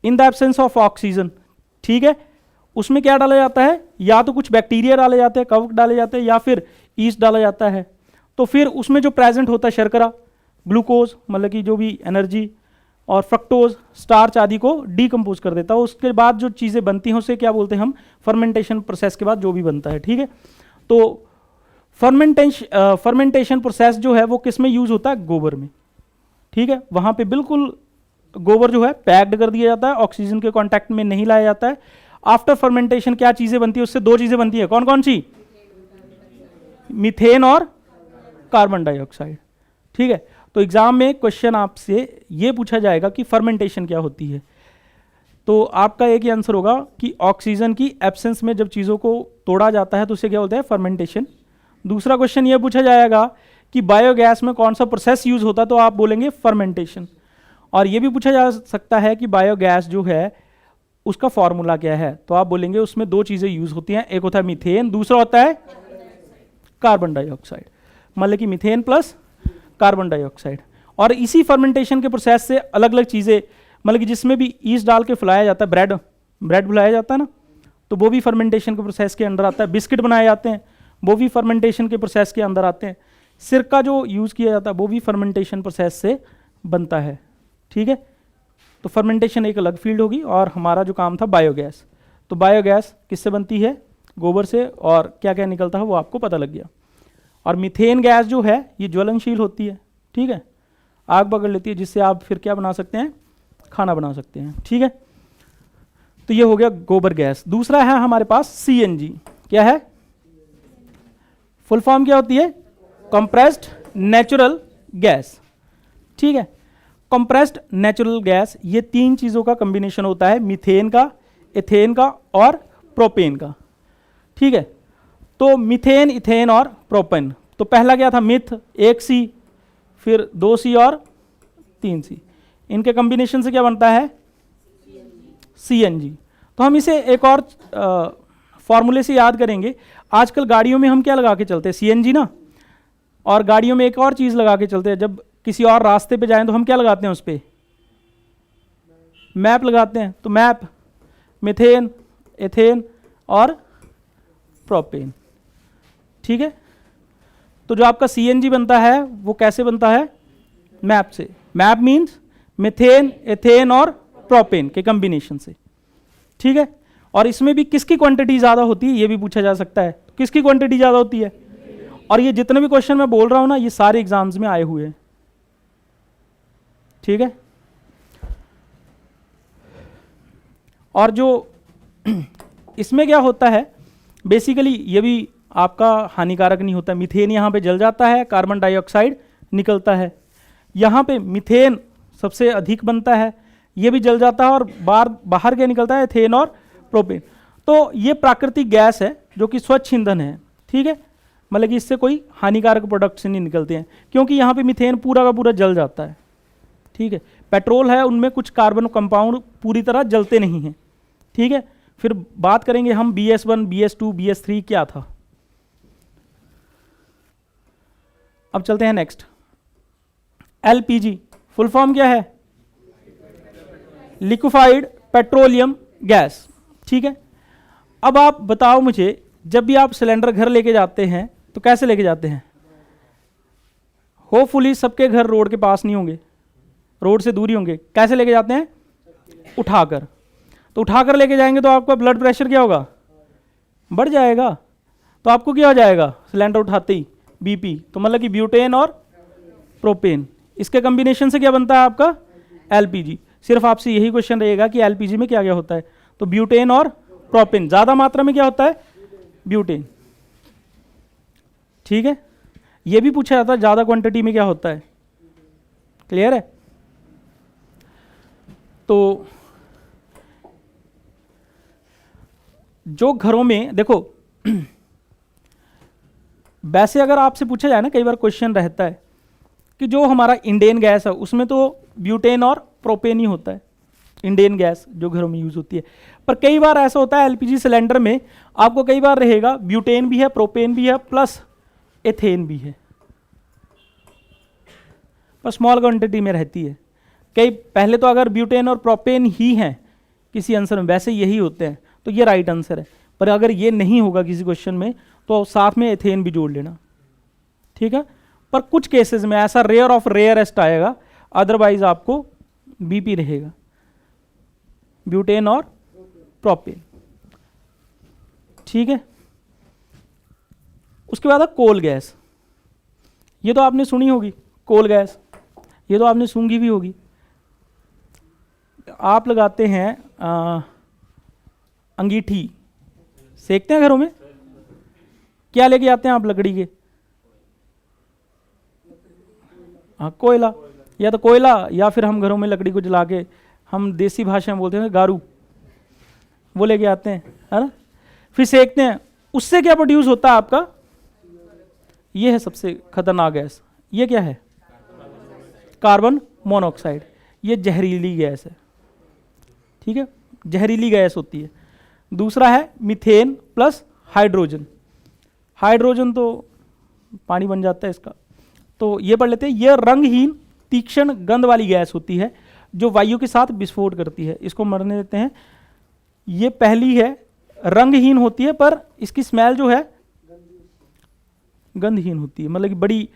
in the absence of oxygen, ठीक है, उसमें क्या डाला जाता है? या तो कुछ बैक्टीरिया डाले जाते हैं, कवक डाले जाते हैं, या फिर ईस्ट डाला जाता है। तो फिर उसमें जो प्रेजेंट होता है शर्करा, ग्लूकोज, मतलब कि जो भी एनर्जी, और फ्रक्टोज, स्टार्च आदि को डीकम्पोज कर देता है। उसके बाद जो चीज़ें बनती हैं उसे क्या बोलते हैं हम? फर्मेंटेशन प्रोसेस के बाद जो भी बनता है। ठीक है, तो फर्मेंटेशन प्रोसेस जो है वो किस में यूज होता है? गोबर में। ठीक है, वहाँ पे बिल्कुल गोबर जो है पैक्ड कर दिया जाता है, ऑक्सीजन के कांटेक्ट में नहीं लाया जाता है। आफ्टर फर्मेंटेशन क्या चीजें बनती है? उससे दो चीजें बनती है। कौन कौन सी? मीथेन और कार्बन डाइऑक्साइड। ठीक है, तो एग्जाम में क्वेश्चन आपसे ये पूछा जाएगा कि फर्मेंटेशन क्या होती है, तो आपका एक ही आंसर होगा कि ऑक्सीजन की एब्सेंस में जब चीज़ों को तोड़ा जाता है तो उसे क्या बोलते हैं? फर्मेंटेशन। दूसरा क्वेश्चन ये पूछा जाएगा कि बायोगैस में कौन सा प्रोसेस यूज होता है, तो आप बोलेंगे फर्मेंटेशन। और ये भी पूछा जा सकता है कि बायोगैस जो है उसका फॉर्मूला क्या है, तो आप बोलेंगे उसमें दो चीजें यूज होती हैं, एक होता है मीथेन, दूसरा होता है कार्बन डाइऑक्साइड, मतलब कि मीथेन प्लस कार्बन डाइऑक्साइड। और इसी फर्मेंटेशन के प्रोसेस से अलग अलग चीजें, मतलब कि जिसमें भी ईस्ट डाल के फुलाया जाता है, ब्रेड फुलाया जाता है ना, तो वो भी फर्मेंटेशन के प्रोसेस के अंदर आता है। बिस्किट बनाए जाते हैं, वो भी फर्मेंटेशन के प्रोसेस के अंदर आते हैं। सिरका जो यूज किया जाता है वो भी फर्मेंटेशन प्रोसेस से बनता है। ठीक है, तो फर्मेंटेशन एक अलग फील्ड होगी, और हमारा जो काम था बायोगैस। तो बायोगैस किससे बनती है, गोबर से, और क्या क्या निकलता है वो आपको पता लग गया। और मीथेन गैस जो है ये ज्वलनशील होती है, ठीक है, आग पकड़ लेती है, जिससे आप फिर क्या बना सकते हैं, खाना बना सकते हैं। ठीक है, तो ये हो गया गोबर गैस। दूसरा है हमारे पास सीएनजी। क्या है, फुल फॉर्म क्या होती है, कंप्रेस्ड नेचुरल गैस। ठीक है, कंप्रेस्ड नेचुरल गैस, ये तीन चीजों का कॉम्बिनेशन होता है, मीथेन का, एथेन का और प्रोपेन का। ठीक है, तो मीथेन, इथेन और प्रोपेन। तो पहला क्या था, मिथ, 1 C, फिर 2 C और 3 C, इनके कॉम्बिनेशन से क्या बनता है, सीएनजी। तो हम इसे एक और फॉर्मूले से याद करेंगे। आजकल गाड़ियों में हम क्या लगा के चलते हैं, सीएनजी ना, और गाड़ियों में एक और चीज लगा के चलते हैं। जब किसी और रास्ते पे जाएं तो हम क्या लगाते हैं उस पर, मैप लगाते हैं। तो मैप, मीथेन, एथेन और प्रोपेन। ठीक है, तो जो आपका सीएनजी बनता है वो कैसे बनता है, मैप से। मैप मीन्स मीथेन, एथेन और प्रोपेन के कॉम्बिनेशन से। ठीक है, और इसमें भी किसकी क्वांटिटी ज़्यादा होती है ये भी पूछा जा सकता है, किसकी क्वांटिटी ज़्यादा होती है। और ये जितने भी क्वेश्चन मैं बोल रहा हूँ ना, ये सारे एग्जाम्स में आए हुए हैं। ठीक है, और जो इसमें क्या होता है, बेसिकली ये भी आपका हानिकारक नहीं होता। मीथेन यहाँ पे जल जाता है, कार्बन डाइऑक्साइड निकलता है। यहाँ पे मीथेन सबसे अधिक बनता है, ये भी जल जाता है, और बाहर क्या निकलता है, एथेन और प्रोपेन। तो ये प्राकृतिक गैस है जो कि स्वच्छ ईंधन है। ठीक है, मतलब कि इससे कोई हानिकारक प्रोडक्ट्स नहीं निकलते हैं, क्योंकि यहाँ पे मीथेन पूरा का पूरा जल जाता है। ठीक है, पेट्रोल है, उनमें कुछ कार्बन कंपाउंड पूरी तरह जलते नहीं हैं। ठीक है, फिर बात करेंगे हम BS1, BS2, BS3 क्या था। अब चलते हैं नेक्स्ट, LPG, फुल फॉर्म क्या है, लिक्विफाइड पेट्रोलियम गैस। ठीक है, अब आप बताओ मुझे, जब भी आप सिलेंडर घर लेके जाते हैं तो कैसे लेके जाते हैं, होपफुली सबके घर रोड के पास नहीं होंगे, रोड से दूर ही होंगे। कैसे लेके जाते हैं, उठाकर। तो उठाकर लेके जाएंगे तो आपका ब्लड प्रेशर क्या होगा, बढ़ जाएगा। तो आपको क्या हो जाएगा, सिलेंडर उठाते ही बीपी। तो मतलब कि ब्यूटेन और प्रोपेन, इसके कॉम्बिनेशन से क्या बनता है आपका, एलपीजी। सिर्फ आपसे यही क्वेश्चन रहेगा कि एलपीजी में क्या क्या होता है, तो ब्यूटेन और प्रोपेन, ज्यादा मात्रा में क्या होता है, ब्यूटेन। ठीक है, ये भी पूछा जाता है ज्यादा क्वांटिटी में क्या होता है, क्लियर है। तो जो घरों में देखो वैसे अगर आपसे पूछा जाए ना, कई बार क्वेश्चन रहता है कि जो हमारा इंडेन गैस है उसमें तो ब्यूटेन और प्रोपेन ही होता है, इंडेन गैस जो घरों में यूज होती है। पर कई बार ऐसा होता है एलपीजी सिलेंडर में आपको कई बार रहेगा ब्यूटेन भी है, प्रोपेन भी है, प्लस एथेन भी है, पर स्मॉल क्वांटिटी में रहती है। कई पहले तो अगर ब्यूटेन और प्रोपेन ही हैं किसी आंसर में, वैसे यही होते हैं, तो ये राइट आंसर है। पर अगर ये नहीं होगा किसी क्वेश्चन में तो साथ में एथेन भी जोड़ लेना, ठीक है। पर कुछ केसेस में ऐसा रेयर ऑफ रेयरेस्ट आएगा, अदरवाइज आपको बीपी रहेगा, ब्यूटेन और प्रोपेन, ठीक है। उसके बाद है कोल गैस, ये तो आपने सुनी होगी, कोल गैस ये तो आपने सूंघी भी होगी। आप लगाते हैं अंगीठी, सेकते हैं घरों में, क्या लेके आते हैं आप लकड़ी के, हाँ कोयला, या तो कोयला या फिर हम घरों में लकड़ी को जला के, हम देसी भाषा में बोलते हैं गारू, वो लेके आते हैं, है ना, फिर सेकते हैं। उससे क्या प्रोड्यूस होता है आपका ये है सबसे खतरनाक गैस। ये क्या है? Carbon monoxide. ये जहरीली गैस है, ठीक है, जहरीली गैस होती है। दूसरा है मीथेन प्लस हाइड्रोजन। हाइड्रोजन तो पानी बन जाता है इसका। तो ये पढ़ लेते हैं। यह रंगहीन तीक्ष्ण गंध वाली गैस होती है जो वायु के साथ विस्फोट करती है। इसको मरने देते हैं। ये पहली है, रंगहीन होती है पर इसकी स्मेल जो है गंधहीन होती है, मतलब कि बड़ी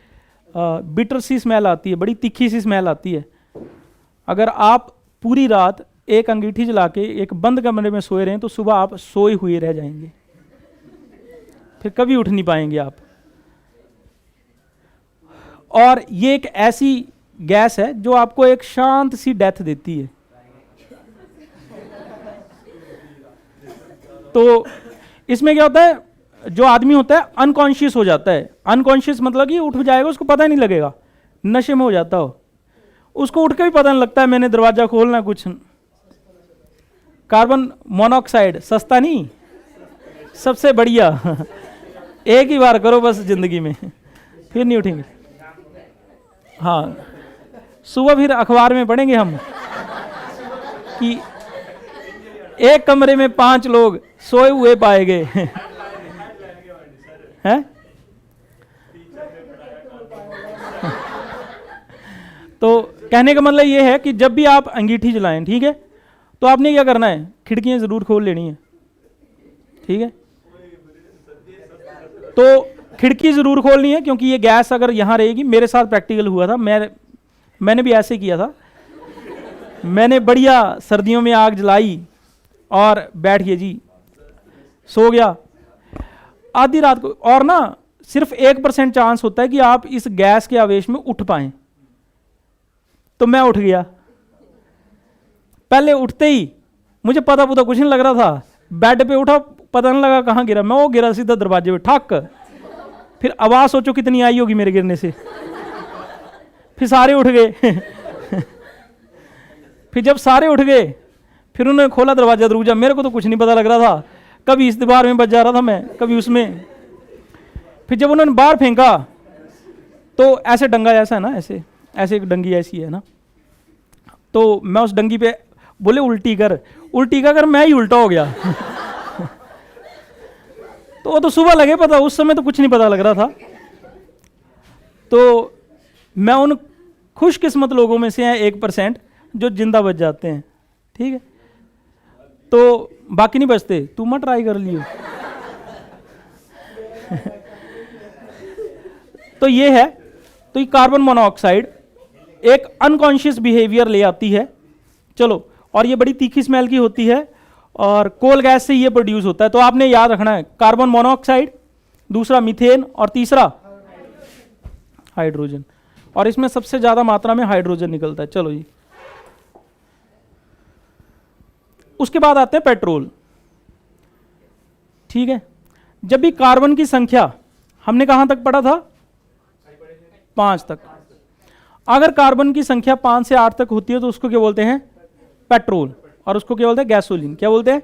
बिटर सी स्मेल आती है, बड़ी तीखी सी स्मेल आती है। अगर आप पूरी रात एक अंगीठी जला के एक बंद कमरे में सोए रहें तो सुबह आप सोए हुए रह जाएंगे, फिर कभी उठ नहीं पाएंगे आप। और ये एक ऐसी गैस है जो आपको एक शांत सी डेथ देती है। तो इसमें क्या होता है, जो आदमी होता है अनकॉन्शियस हो जाता है। अनकॉन्शियस मतलब कि उठ जाएगा, उसको पता ही नहीं लगेगा, नशे में हो जाता हो, उसको उठ के भी पता नहीं लगता है मैंने दरवाजा खोलना कुछ। कार्बन मोनोऑक्साइड सस्ता नहीं, सबसे बढ़िया। एक ही बार करो बस जिंदगी में, फिर नहीं उठेंगे। हाँ, सुबह फिर अखबार में पढ़ेंगे हम कि एक कमरे में 5 लोग सोए हुए पाए गए हैं। तो कहने का मतलब ये है कि जब भी आप अंगीठी जलाएं, ठीक है, तो आपने क्या करना है, खिड़कियां जरूर खोल लेनी है, ठीक है। तो खिड़की जरूर खोलनी है क्योंकि ये गैस अगर यहां रहेगी, मेरे साथ प्रैक्टिकल हुआ था, मैंने भी ऐसे किया था। मैंने बढ़िया सर्दियों में आग जलाई और बैठ गया जी, सो गया आधी रात को। और ना सिर्फ 1% चांस होता है कि आप इस गैस के आवेश में उठ पाएं। तो मैं उठ गया। पहले उठते ही मुझे पता कुछ नहीं लग रहा था, बेड पे उठा, पता नहीं लगा कहाँ गिरा, मैं वो गिरा सीधा दरवाजे पे ठाक। फिर आवाज सोचो कितनी आई होगी मेरे गिरने से। फिर सारे उठ गए। फिर जब सारे उठ गए, फिर उन्होंने खोला दरवाजा, दरवाजा, मेरे को तो कुछ नहीं पता लग रहा था, कभी इस दीवार में बच जा रहा था मैं, कभी उसमें। फिर जब उन्होंने बाहर फेंका तो ऐसे डंगा ऐसा है ना, ऐसे ऐसे एक डंगी ऐसी है ना, तो मैं उस डंगी पे बोले उल्टी कर, मैं ही उल्टा हो गया। तो वो तो सुबह लगे पता, उस समय तो कुछ नहीं पता लग रहा था। तो मैं उन खुशकिस्मत लोगों में से हैं 1% जो जिंदा बच जाते हैं, ठीक है। तो बाकी नहीं बचते, तू मत ट्राई कर लियो। तो ये है, तो ये कार्बन मोनोऑक्साइड एक अनकॉन्शियस बिहेवियर ले आती है। चलो, और ये बड़ी तीखी स्मेल की होती है और कोल गैस से ये प्रोड्यूस होता है। तो आपने याद रखना है, कार्बन मोनोऑक्साइड, दूसरा मीथेन और तीसरा हाइड्रोजन। और इसमें सबसे ज्यादा मात्रा में हाइड्रोजन निकलता है। चलो जी, उसके बाद आते हैं पेट्रोल, ठीक है। जब भी कार्बन की संख्या, हमने कहां तक पढ़ा था, 5 तक। अगर कार्बन की संख्या 5 से 8 तक होती है तो उसको क्या बोलते हैं, पेट्रोल, और उसको क्या बोलते हैं, गैसोलीन। क्या बोलते हैं,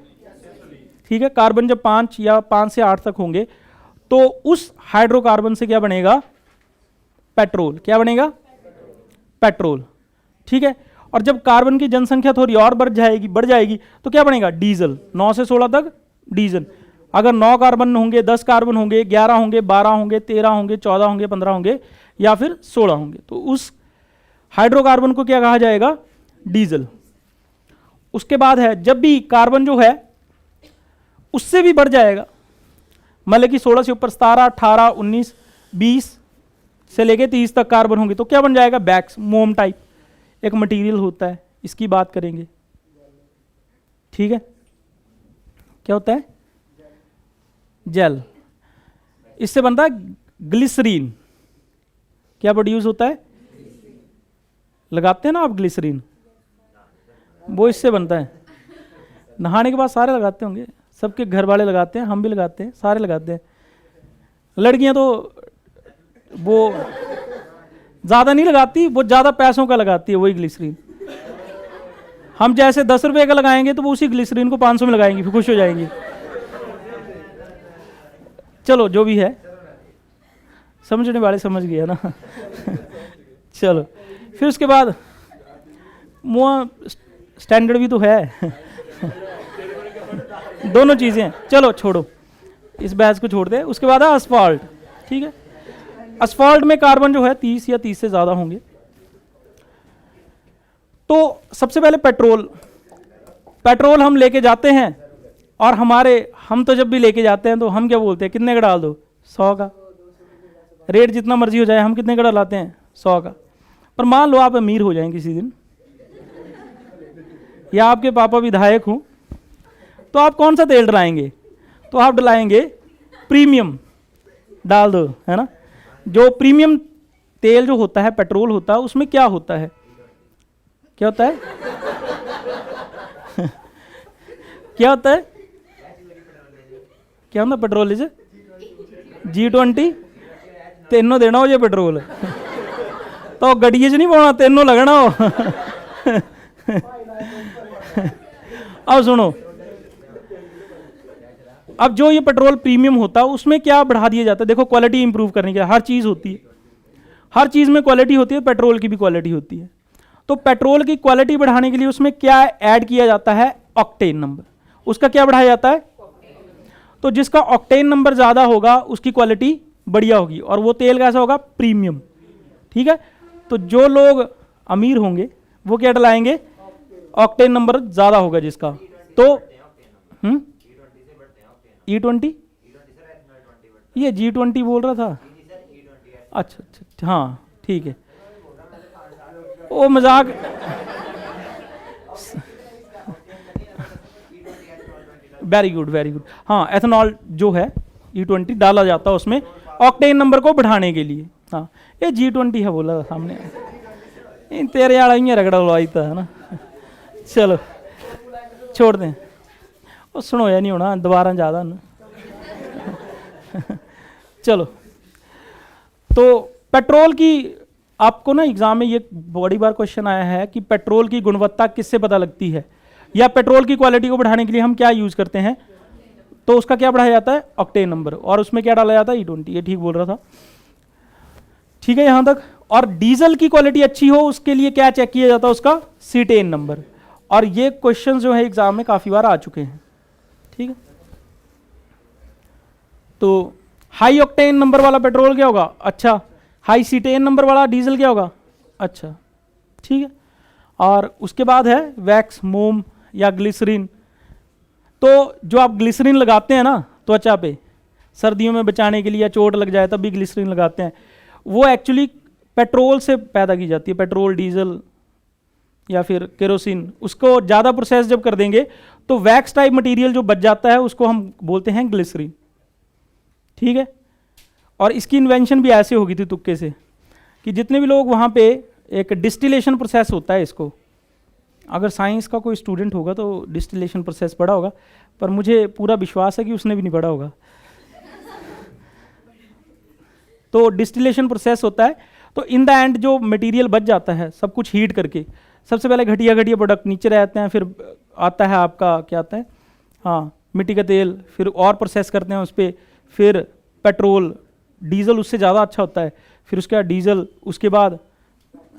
ठीक है। कार्बन जब 5 या 5 से 8 तक होंगे तो उस हाइड्रोकार्बन से क्या बनेगा, पेट्रोल। क्या बनेगा, पेट्रोल, ठीक है। और जब कार्बन की जनसंख्या थोड़ी और बढ़ जाएगी तो क्या बनेगा, डीजल। 9 से 16 तक डीजल। अगर 9 कार्बन होंगे, 10 कार्बन होंगे, 11 होंगे, 12 होंगे, 13 होंगे, 14 होंगे, 15 होंगे या फिर 16 होंगे, तो उस हाइड्रोकार्बन को क्या कहा जाएगा, डीजल। उसके बाद है, जब भी कार्बन जो है उससे भी बढ़ जाएगा, मतलब कि 16 से ऊपर 17, 18, 19, 20 से लेके 30 तक कार्बन होंगे तो क्या बन जाएगा, बैक्स, मोम टाइप एक मटेरियल होता है, इसकी बात करेंगे, ठीक है। क्या होता है, जेल। इससे बनता है ग्लिसरीन। क्या प्रोड्यूस होता है, लगाते हैं ना आप ग्लिसरीन, वो इससे बनता है। नहाने के बाद सारे लगाते होंगे, सबके घर वाले लगाते हैं, हम भी लगाते हैं, सारे लगाते हैं। लड़कियां तो वो ज़्यादा नहीं लगाती, वो ज़्यादा पैसों का लगाती है वही ग्लिसरीन। हम जैसे 10 रुपए का लगाएंगे तो वो उसी ग्लिसरीन को 500 में लगाएंगी, फिर खुश हो जाएंगी। चलो जो भी है, समझने वाले समझ गए ना। चलो फिर उसके बाद मुआ स्टैंडर्ड भी तो है। दोनों चीज़ें हैं, चलो छोड़ो इस बहस को, छोड़ दे। उसके बाद है असफाल्ट। ठीक है, असफाल्ट में कार्बन जो है 30 या 30 से ज़्यादा होंगे। तो सबसे पहले पेट्रोल हम लेके जाते हैं, और हम तो जब भी लेके जाते हैं तो हम क्या बोलते हैं, कितने का डाल दो, 100 का। रेट जितना मर्जी हो जाए, हम कितने का डलाते हैं, 100 का। पर मान लो आप अमीर हो जाएं किसी दिन, या आपके पापा विधायक हों, तो आप कौन सा तेल डलाएंगे, तो आप डलाएंगे प्रीमियम, डाल दो, है ना। जो प्रीमियम तेल जो होता है, पेट्रोल होता है, उसमें क्या होता है, क्या होता है? क्या होता है, क्या होता पेट्रोल से? G20 तेनों देना हो जे पेट्रोल, तो गड्डिए च नहीं पाना, तेनों लगना हो। अब सुनो, अब जो ये पेट्रोल प्रीमियम होता है उसमें क्या बढ़ा दिया जाता है, देखो क्वालिटी इंप्रूव करने के लिए हर चीज़ होती है, हर चीज़ में क्वालिटी होती है, पेट्रोल की भी क्वालिटी होती है। तो पेट्रोल की क्वालिटी बढ़ाने के लिए उसमें क्या ऐड किया जाता है, ऑक्टेन नंबर। उसका क्या बढ़ाया जाता है, तो जिसका ऑक्टेन नंबर ज़्यादा होगा उसकी क्वालिटी बढ़िया होगी, और वो तेल कैसा होगा, प्रीमियम। ठीक है, तो जो लोग अमीर होंगे वो क्या डलाएंगे, ऑक्टेन नंबर ज़्यादा होगा जिसका। तो E20, ये G20 बोल रहा था। अच्छा अच्छा, हाँ ठीक है, वो मजाक। वेरी गुड वेरी गुड, हाँ एथेनॉल जो है E20 डाला जाता है उसमें ऑक्टेन नंबर को बढ़ाने के लिए। हाँ ये G20 है बोला था सामने, इन तेरे वाला ही रगड़ा लवाई था, है ना। चलो छोड़ दें, वो सुनो या नहीं होना दोबारा ज़्यादा ना। चलो, तो पेट्रोल की आपको ना एग्जाम में ये बड़ी बार क्वेश्चन आया है कि पेट्रोल की गुणवत्ता किससे पता लगती है, या पेट्रोल की क्वालिटी को बढ़ाने के लिए हम क्या यूज़ करते हैं, तो उसका क्या बढ़ाया जाता है, ऑक्टेन नंबर, और उसमें क्या डाला जाता है, E20। ये ठीक बोल रहा था, ठीक है यहाँ तक। और डीजल की क्वालिटी अच्छी हो उसके लिए क्या चेक किया जाता है, उसका सीटेन नंबर। और ये क्वेश्चन जो है एग्जाम में काफ़ी बार आ चुके हैं, ठीक है। तो हाई ऑक्टेन नंबर वाला पेट्रोल क्या होगा, अच्छा। हाई सीटेन नंबर वाला डीजल क्या होगा, अच्छा, ठीक है। और उसके बाद है वैक्स, मोम या ग्लिसरीन। तो जो आप ग्लिसरीन लगाते हैं ना त्वचा पे, सर्दियों में बचाने के लिए, या चोट लग जाए तब भी ग्लिसरीन लगाते हैं, वो एक्चुअली पेट्रोल से पैदा की जाती है, पेट्रोल, डीजल या फिर केरोसिन। उसको ज़्यादा प्रोसेस जब कर देंगे तो वैक्स टाइप मटेरियल जो बच जाता है उसको हम बोलते हैं ग्लिसरीन, ठीक है। और इसकी इन्वेंशन भी ऐसे होगी थी तुक्के से, कि जितने भी लोग वहाँ पे, एक डिस्टिलेशन प्रोसेस होता है इसको, अगर साइंस का कोई स्टूडेंट होगा तो डिस्टिलेशन प्रोसेस पढ़ा होगा, पर मुझे पूरा विश्वास है कि उसने भी नहीं पढ़ा होगा। तो डिस्टिलेशन प्रोसेस होता है, तो इन द एंड जो मटेरियल बच जाता है सब कुछ हीट करके, सबसे पहले घटिया घटिया प्रोडक्ट नीचे रहते हैं, फिर आता है आपका क्या आता है, हाँ मिट्टी का तेल, फिर और प्रोसेस करते हैं उस पर, फिर पेट्रोल, डीजल उससे ज़्यादा अच्छा होता है, फिर उसके बाद डीजल, उसके बाद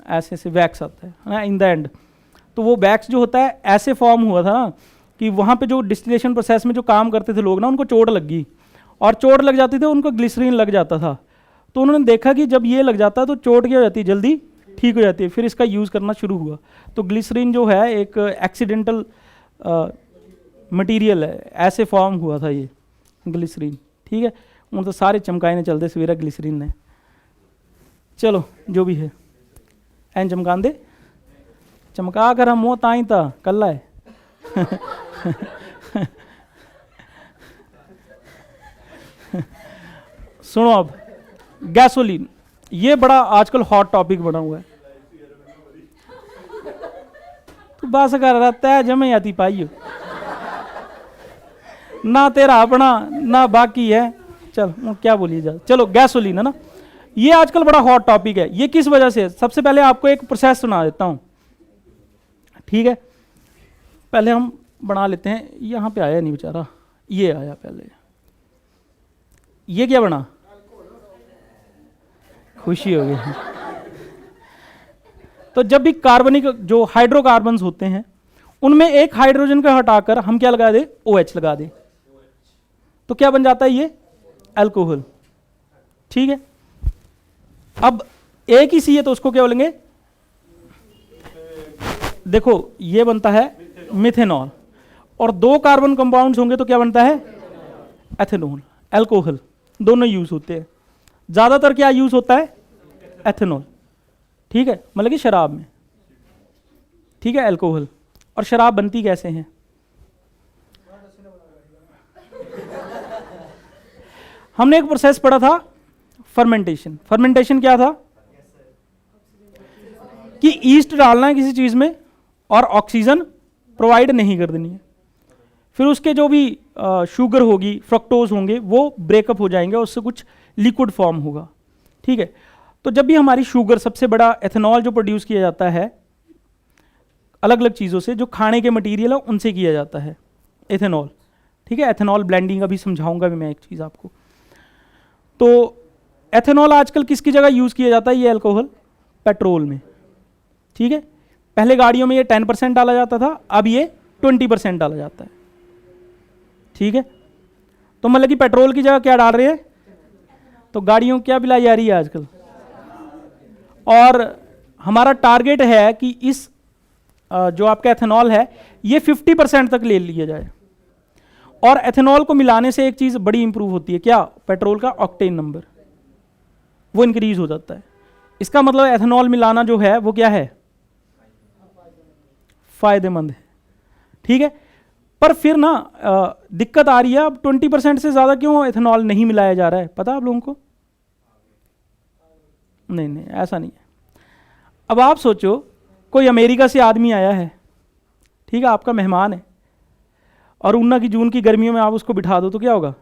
ऐसे ऐसे वैक्स आता है ना इन द एंड। तो वो वैक्स जो होता है ऐसे फॉर्म हुआ था ना कि वहाँ पे जो डिस्टिलेशन प्रोसेस में जो काम करते थे लोग ना, उनको चोट लग गई, और चोट लग जाती थी उनको ग्लिसरीन लग जाता था। तो उन्होंने देखा कि जब ये लग जाता है तो चोट क्या हो जाती है, जल्दी ठीक हो जाती है, फिर इसका यूज़ करना शुरू हुआ। तो ग्लिसरीन जो है एक एक्सीडेंटल मटेरियल है, ऐसे फॉर्म हुआ था ये ग्लिसरीन, ठीक है। उन तो सारे चमकाए ने चलते सवेरा ग्लिसरीन ने। चलो जो भी है, एन चमकान दे, चमका कर हम वो ताई था कल्ला है। सुनो अब, गैसोलीन, ये बड़ा आजकल हॉट टॉपिक बना हुआ है। तो बस कर रहता है जमे आती पाई हो ना, तेरा अपना ना बाकी है, चल क्या बोलिए जा। चलो गैसोलीन है ना, ये आजकल बड़ा हॉट टॉपिक है। ये किस वजह से है, सबसे पहले आपको एक प्रोसेस सुना देता हूँ, ठीक है। पहले हम बना लेते हैं, यहाँ पे आया नहीं बेचारा, ये आया पहले। ये क्या बना, खुशी हो गई। तो जब भी कार्बनिक जो हाइड्रोकार्बन्स होते हैं उनमें एक हाइड्रोजन का हटाकर हम क्या लगा दे, OH लगा दे, तो क्या बन जाता है ये अल्कोहल। ठीक है, अब एक ही सी है तो उसको क्या बोलेंगे, देखो ये बनता है मिथेनॉल, और 2 कार्बन कंपाउंड्स होंगे तो क्या बनता है एथेनॉल। अल्कोहल दोनों यूज होते हैं, ज्यादातर क्या यूज होता है एथेनॉल। ठीक है, मतलब कि शराब में। ठीक है, अल्कोहल। और शराब बनती कैसे हैं, हमने एक प्रोसेस पढ़ा था फर्मेंटेशन। फर्मेंटेशन क्या था कि ईस्ट डालना है किसी चीज में और ऑक्सीजन प्रोवाइड नहीं कर देनी है, फिर उसके जो भी शुगर होगी, फ्रक्टोज होंगे, वो ब्रेकअप हो जाएंगे और उससे कुछ लिक्विड फॉर्म होगा। ठीक है, तो जब भी हमारी शुगर, सबसे बड़ा एथेनॉल जो प्रोड्यूस किया जाता है अलग अलग चीज़ों से, जो खाने के मटेरियल है उनसे किया जाता है एथेनॉल। ठीक है, एथेनॉल ब्लेंडिंग अभी समझाऊंगा भी मैं एक चीज़ आपको। तो एथेनॉल आजकल किसकी जगह यूज़ किया जाता है, ये अल्कोहल पेट्रोल में। ठीक है, पहले गाड़ियों में ये 10% डाला जाता था, अब ये 20% डाला जाता है। ठीक है, तो मतलब कि पेट्रोल की जगह क्या डाल रहे हैं, तो गाड़ियों को क्या पिलाई जा रही है आजकल। और हमारा टारगेट है कि इस जो आपका एथेनॉल है ये 50% तक ले लिया जाए। और एथेनॉल को मिलाने से एक चीज़ बड़ी इंप्रूव होती है, क्या, पेट्रोल का ऑक्टेन नंबर वो इंक्रीज हो जाता है। इसका मतलब एथेनॉल मिलाना जो है वो क्या है, फायदेमंद है। ठीक है, पर फिर ना दिक्कत आ रही है, अब 20% से ज़्यादा क्यों एथेनॉल नहीं मिलाया जा रहा है, पता आप लोगों को? नहीं, ऐसा नहीं है। अब आप सोचो कोई अमेरिका से आदमी आया है, ठीक है, आपका मेहमान है, और ऊना की जून की गर्मियों में आप उसको बिठा दो तो क्या होगा,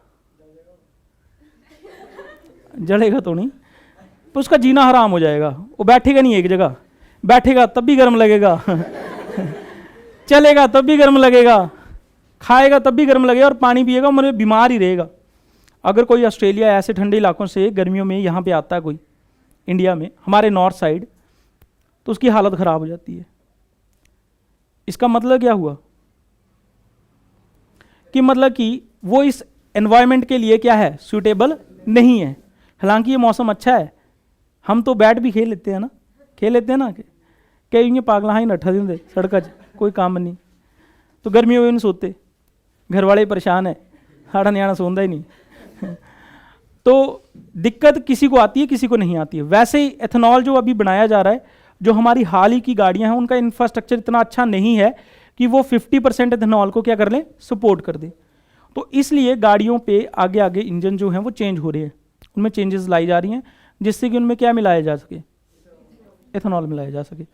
जलेगा तो नहीं, तो उसका जीना हराम हो जाएगा। वो बैठेगा नहीं एक जगह, बैठेगा तब भी गर्म लगेगा चलेगा तब भी गर्म लगेगा, खाएगा तब भी गर्म लगेगा, और पानी पिएगा मतलब बीमार ही रहेगा। अगर कोई ऑस्ट्रेलिया ऐसे ठंडे इलाकों से गर्मियों में यहाँ पे आता है कोई इंडिया में, हमारे नॉर्थ साइड, तो उसकी हालत ख़राब हो जाती है। इसका मतलब क्या हुआ कि मतलब कि वो इस एनवायरनमेंट के लिए क्या है, सूटेबल नहीं है। हालांकि ये मौसम अच्छा है, हम तो बैट भी खेल लेते हैं ना, कई पागला हाँ ही नट्ठा देंगे सड़क च, कोई काम नहीं। तो गर्मियों में नहीं सोते, घर वाले परेशान है, साढ़ा न्याणा सोंदा ही नहीं तो दिक्कत किसी को आती है, किसी को नहीं आती है। वैसे ही एथेनॉल जो अभी बनाया जा रहा है, जो हमारी हाल ही की गाड़ियां हैं, उनका इंफ्रास्ट्रक्चर इतना अच्छा नहीं है कि वो 50% एथेनॉल को क्या कर लें, सपोर्ट कर दे। तो इसलिए गाड़ियों पे आगे आगे इंजन जो हैं वो चेंज हो रहे हैं, उनमें चेंजेस लाई जा रही हैं, जिससे कि उनमें क्या मिलाया जा सके, एथेनॉल मिलाया जा सके।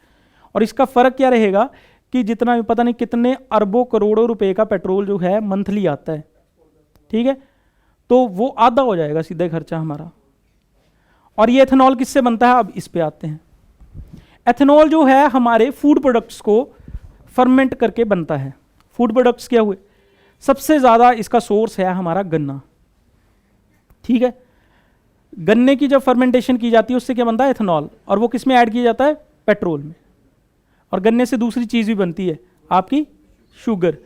और इसका फ़र्क क्या रहेगा कि जितना पता नहीं कितने अरबों करोड़ों रुपए का पेट्रोल जो है मंथली आता है, ठीक है, तो वो आधा हो जाएगा सीधा खर्चा हमारा। और ये एथेनॉल किससे बनता है, अब इस पे आते हैं। एथेनॉल जो है हमारे फूड प्रोडक्ट्स को फर्मेंट करके बनता है। फूड प्रोडक्ट्स क्या हुए, सबसे ज़्यादा इसका सोर्स है हमारा गन्ना। ठीक है, गन्ने की जब फर्मेंटेशन की जाती है उससे क्या बनता है, एथेनॉल, और वो किस में ऐड किया जाता है, पेट्रोल में। और गन्ने से दूसरी चीज़ भी बनती है आपकी शुगर।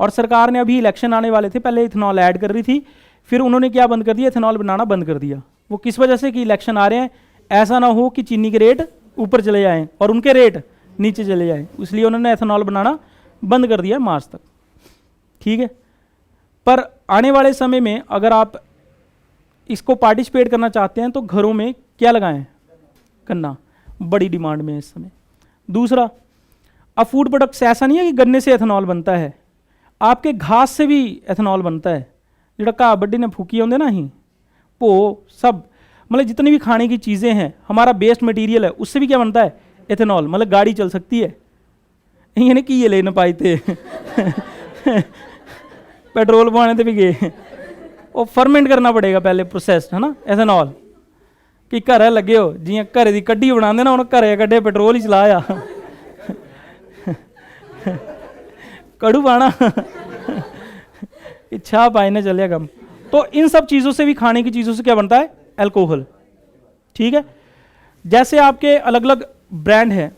और सरकार ने अभी इलेक्शन आने वाले थे, पहले इथेनॉल ऐड कर रही थी, फिर उन्होंने क्या बंद कर दिया, एथेनॉल बनाना बंद कर दिया। वो किस वजह से कि इलेक्शन आ रहे हैं, ऐसा ना हो कि चीनी के रेट ऊपर चले जाएं और उनके रेट नीचे चले जाएं, इसलिए उन्होंने एथेनॉल बनाना बंद कर दिया मार्च तक। ठीक है, पर आने वाले समय में अगर आप इसको पार्टिसिपेट करना चाहते हैं तो घरों में क्या लगाएं, गन्ना बड़ी डिमांड में है इस समय। दूसरा, अब फूड प्रोडक्ट्स ऐसा नहीं है कि गन्ने से एथेनॉल बनता है, आपके घास से भी एथेनॉल बनता है। जो घा बड्डी ने फूकी होंगे ना ही भो सब, मतलब जितनी भी खाने की चीज़ें हैं, हमारा बेस्ट मटेरियल है, उससे भी क्या बनता है, एथेनॉल। मतलब गाड़ी चल सकती है, यानी कि ये ले ना पाए थे पेट्रोल पाने थे भी गए, वो फर्मेंट करना पड़ेगा पहले, प्रोसेस्ड है ना एथेनॉल। कि घर लगे हो जियां घरे की कड्डी बनाते ना, उन्हें घरे कड्डे पेट्रोल ही चलाया कड़ू पाना इच्छा पाए ने चलिया कम। तो इन सब चीज़ों से भी, खाने की चीज़ों से क्या बनता है, अल्कोहल। ठीक है, जैसे आपके अलग अलग ब्रांड हैं,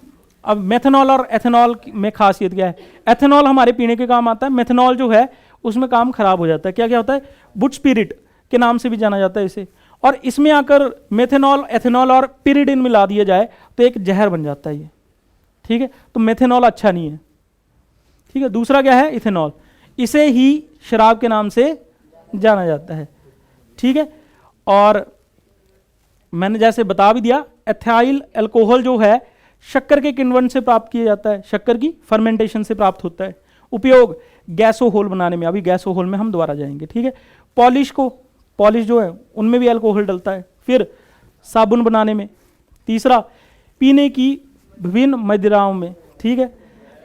अब मेथनॉल और एथेनॉल में खासियत क्या है? एथेनॉल हमारे पीने के काम आता है, मेथनॉल जो है उसमें काम खराब हो जाता है। क्या क्या होता है? बुट स्पिरिट के नाम से भी जाना जाता है इसे। और इसमें आकर मेथेनॉल, एथेनॉल और पिरिडिन मिला दिया जाए तो एक जहर बन जाता है ये, ठीक है। तो मेथेनॉल अच्छा नहीं है, ठीक है। दूसरा क्या है? इथेनॉल, इसे ही शराब के नाम से जाना जाता है, ठीक है। और मैंने जैसे बता भी दिया, एथाइल अल्कोहल जो है शक्कर के किण्वन से प्राप्त किया जाता है, शक्कर की फर्मेंटेशन से प्राप्त होता है। उपयोग गैसोहोल बनाने में, अभी गैसोहोल में हम दोबारा जाएंगे, ठीक है। पॉलिश जो है उनमें भी अल्कोहल डलता है। फिर साबुन बनाने में। तीसरा, पीने की विभिन्न मदिराओं में, ठीक है।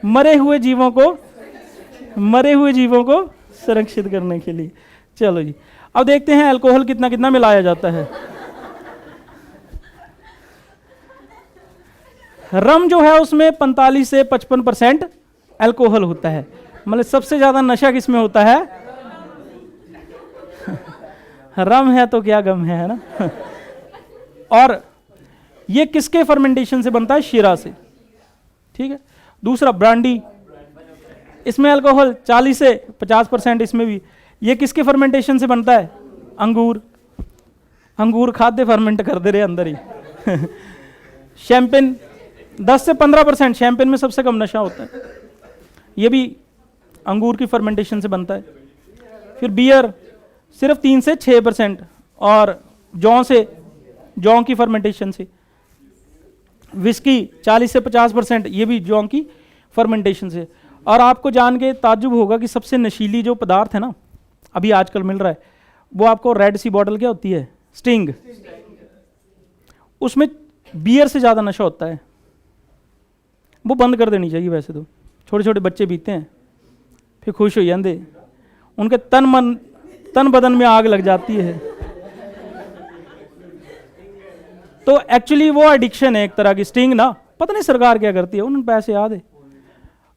मरे हुए जीवों को सुरक्षित करने के लिए। चलो जी, अब देखते हैं अल्कोहल कितना कितना मिलाया जाता है। रम जो है उसमें 45 से 55% अल्कोहल होता है। मतलब सबसे ज्यादा नशा किसमें होता है? रम है तो क्या गम है ना। और ये किसके फर्मेंटेशन से बनता है? शीरा से, ठीक है। दूसरा, ब्रांडी, इसमें अल्कोहल 40 से 50% इसमें भी। ये किसके फर्मेंटेशन से बनता है? अंगूर खाद्य फर्मेंट कर दे रहे अंदर ही। शैंपेन 10 से 15%, शैंपेन में सबसे कम नशा होता है, ये भी अंगूर की फर्मेंटेशन से बनता है। फिर बियर सिर्फ 3 से 6% और जौ की फर्मेंटेशन से। विस्की 40 से 50%, ये भी जौ की फर्मेंटेशन से। और आपको जान के ताज्जुब होगा कि सबसे नशीली जो पदार्थ है ना अभी आजकल मिल रहा है, वो आपको रेड सी बॉटल क्या होती है? स्टिंग। उसमें बियर से ज़्यादा नशा होता है, वो बंद कर देनी चाहिए। वैसे तो छोटे छोटे बच्चे पीते हैं, फिर खुश हो जाते, उनके तन बदन में आग लग जाती है। तो एक्चुअली वो एडिक्शन है एक तरह की। स्टिंग ना, पता नहीं सरकार क्या करती है, उन पैसे याद है।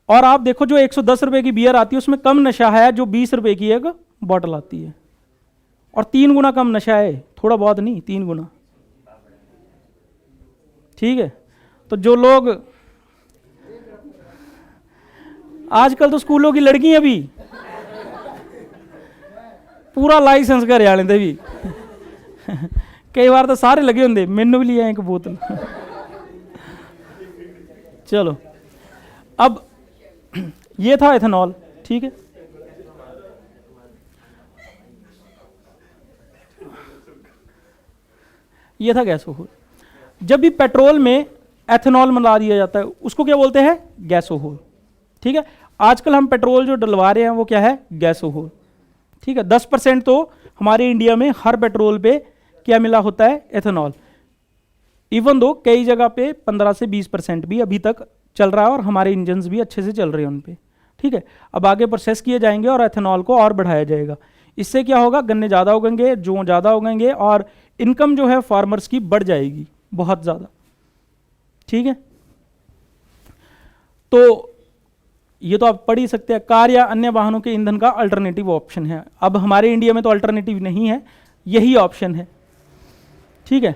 और आप देखो जो 110 रुपए की बियर आती है उसमें कम नशा है जो 20 रुपए की एक बॉटल आती है, और 3 गुना कम नशा है, थोड़ा बहुत नहीं, 3 गुना, ठीक है। तो जो लोग आजकल तो स्कूलों की लड़कियां भी पूरा लाइसेंस कर लेंदे भी। कई बार तो सारे लगे होंगे, मैनू भी लिया एक बोतल। चलो, अब ये था एथेनॉल, ठीक है। ये था गैसोहोल। जब भी पेट्रोल में एथेनॉल मिला दिया जाता है उसको क्या बोलते हैं? गैसोहोल, ठीक है। आजकल हम पेट्रोल जो डलवा रहे हैं वो क्या है? गैसोहोल, ठीक है। 10% तो हमारे इंडिया में हर पेट्रोल पे क्या मिला होता है? एथेनॉल। इवन दो कई जगह पे 15 से 20% भी अभी तक चल रहा है, और हमारे इंजन्स भी अच्छे से चल रहे हैं उन पे, ठीक है। अब आगे प्रोसेस किए जाएंगे और एथेनॉल को और बढ़ाया जाएगा। इससे क्या होगा? गन्ने ज़्यादा उगेंगे, जौ ज़्यादा उगेंगे, और इनकम जो है फार्मर्स की बढ़ जाएगी बहुत ज़्यादा, ठीक है। तो ये तो आप पढ़ ही सकते हैं। कार या अन्य वाहनों के ईंधन का अल्टरनेटिव ऑप्शन है। अब हमारे इंडिया में तो अल्टरनेटिव नहीं है, यही ऑप्शन है, ठीक है।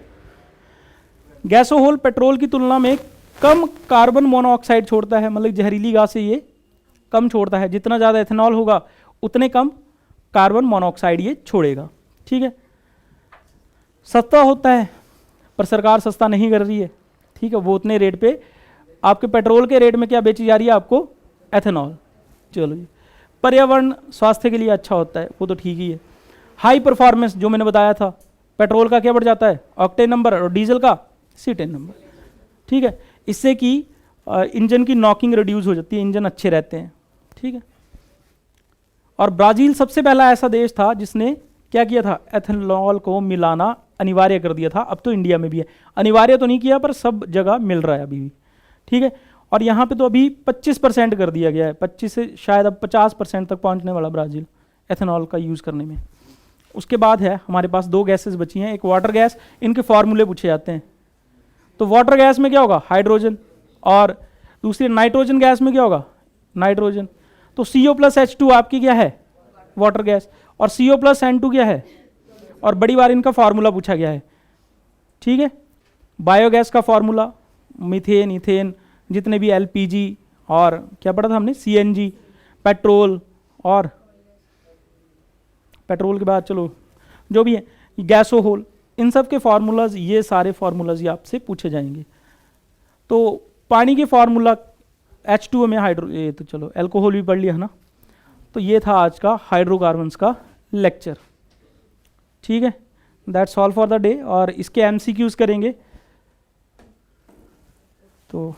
गैसोहोल पेट्रोल की तुलना में कम कार्बन मोनोऑक्साइड छोड़ता है, मतलब जहरीली गैस से ये कम छोड़ता है। जितना ज़्यादा एथेनॉल होगा उतने कम कार्बन मोनोऑक्साइड ये छोड़ेगा, ठीक है। सस्ता होता है, पर सरकार सस्ता नहीं कर रही है, ठीक है। वो उतने रेट पे आपके पेट्रोल के रेट में क्या बेची जा रही है? आपको एथेनॉल। चलो जी, पर्यावरण स्वास्थ्य के लिए अच्छा होता है, वो तो ठीक ही है। हाई परफॉर्मेंस जो मैंने बताया था, पेट्रोल का क्या बढ़ जाता है? ऑक्टेन नंबर, और डीजल का सीटेन नंबर, ठीक है। इससे कि इंजन की नॉकिंग रिड्यूस हो जाती है, इंजन अच्छे रहते हैं, ठीक है। और ब्राज़ील सबसे पहला ऐसा देश था जिसने क्या किया था? एथेनॉल को मिलाना अनिवार्य कर दिया था। अब तो इंडिया में भी है, अनिवार्य तो नहीं किया पर सब जगह मिल रहा है अभी भी, ठीक है। और यहाँ पे तो अभी 25% कर दिया गया है, 25 से शायद अब 50% तक पहुँचने वाला ब्राज़ील एथेनॉल का यूज़ करने में। उसके बाद है हमारे पास 2 गैसेस बची हैं, एक वाटर गैस, इनके फार्मूले पूछे जाते हैं। तो वाटर गैस में क्या होगा? हाइड्रोजन, और दूसरी नाइट्रोजन गैस में क्या होगा? नाइट्रोजन। तो CO+H2 आपकी क्या है? वाटर गैस, और CO+N2 क्या है? और बड़ी बार इनका फार्मूला पूछा गया है, ठीक है। बायोगैस का फॉर्मूला, मीथेन, इथेन, जितने भी एलपीजी और क्या पढ़ा था हमने, सीएनजी, पेट्रोल, और पेट्रोल के बाद चलो जो भी है गैसोहोल, इन सब के फार्मूलाज, ये सारे फार्मूलाज ये आपसे पूछे जाएंगे। तो पानी के फार्मूला H2O में हाइड्रो, ये तो चलो अल्कोहल भी पढ़ लिया है ना। तो ये था आज का हाइड्रोकार्बन्स का लेक्चर, ठीक है। That's all for the day. और इसके MCQs करेंगे तो